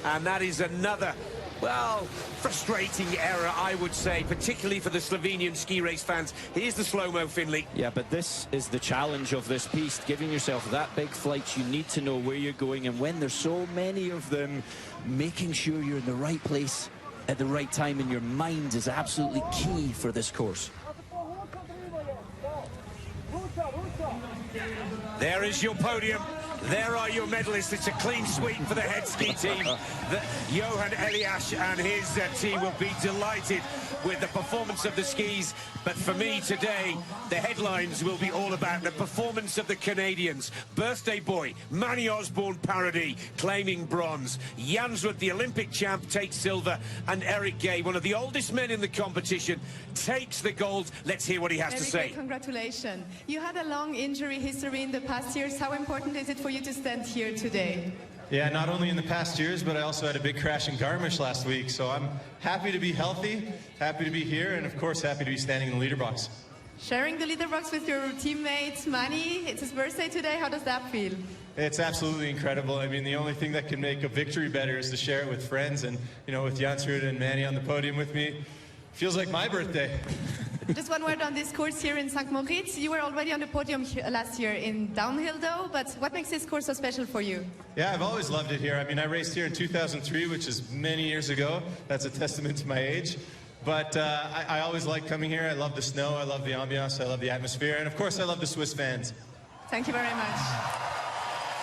S5: And that is another, well, frustrating error, I would say, particularly for the Slovenian ski race fans. Here's the slow-mo, Finley.
S9: Yeah, but this is the challenge of this piste, giving yourself that big flight. You need to know where you're going, and when there's so many of them, making sure you're in the right place at the right time in your mind is absolutely key for this course.
S5: There is your podium. There are your medalists. It's a clean sweep for the head ski team. Johan Elias and his team will be delighted with the performance of the skis. But for me today, the headlines will be all about the performance of the Canadians. Birthday boy, Manny Osborne Paradis, claiming bronze. Jansworth, the Olympic champ, takes silver. And Eric Guay, one of the oldest men in the competition, takes the gold. Let's hear what he has to say.
S11: Congratulations. You had a long injury history in the past years. How important is it for you to stand here today?
S12: Yeah, not only in the past years, but I also had a big crash in Garmisch last week. So I'm happy to be healthy, happy to be here, and of course happy to be standing in the leader box.
S11: Sharing the leader box with your teammate Manny, it's his birthday today. How does that feel?
S12: It's absolutely incredible. I mean, the only thing that can make a victory better is to share it with friends, and you know, with Jansworth and Manny on the podium with me, feels like my birthday.
S11: Just one word on this course here in St. Moritz. You were already on the podium last year in downhill though, but what makes this course so special for you?
S12: Yeah, I've always loved it here. I mean, I raced here in 2003, which is many years ago. That's a testament to my age. But I always like coming here. I love the snow, I love the ambiance, I love the atmosphere, and of course I love the Swiss fans.
S11: Thank you very much.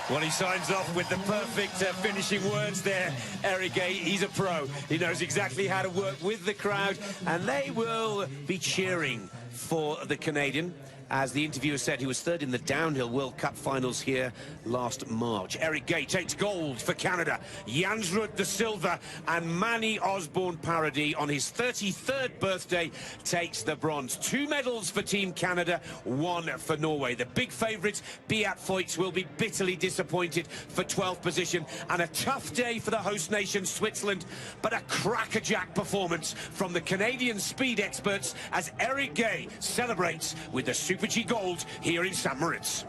S5: Well, he signs off with the perfect finishing words there. Eric Guay, he's a pro. He knows exactly how to work with the crowd, and they will be cheering for the Canadian. As the interviewer said, he was third in the downhill World Cup finals here last March. Eric Guay takes gold for Canada. Jansrud the silver, and Manny Osborne Paradis on his 33rd birthday takes the bronze. 2 medals for Team Canada, 1 for Norway. The big favourites, Beat Feuz, will be bitterly disappointed for 12th position, and a tough day for the host nation, Switzerland, but a crackerjack performance from the Canadian speed experts as Eric Guay celebrates with the Super G Gold here in St. Moritz.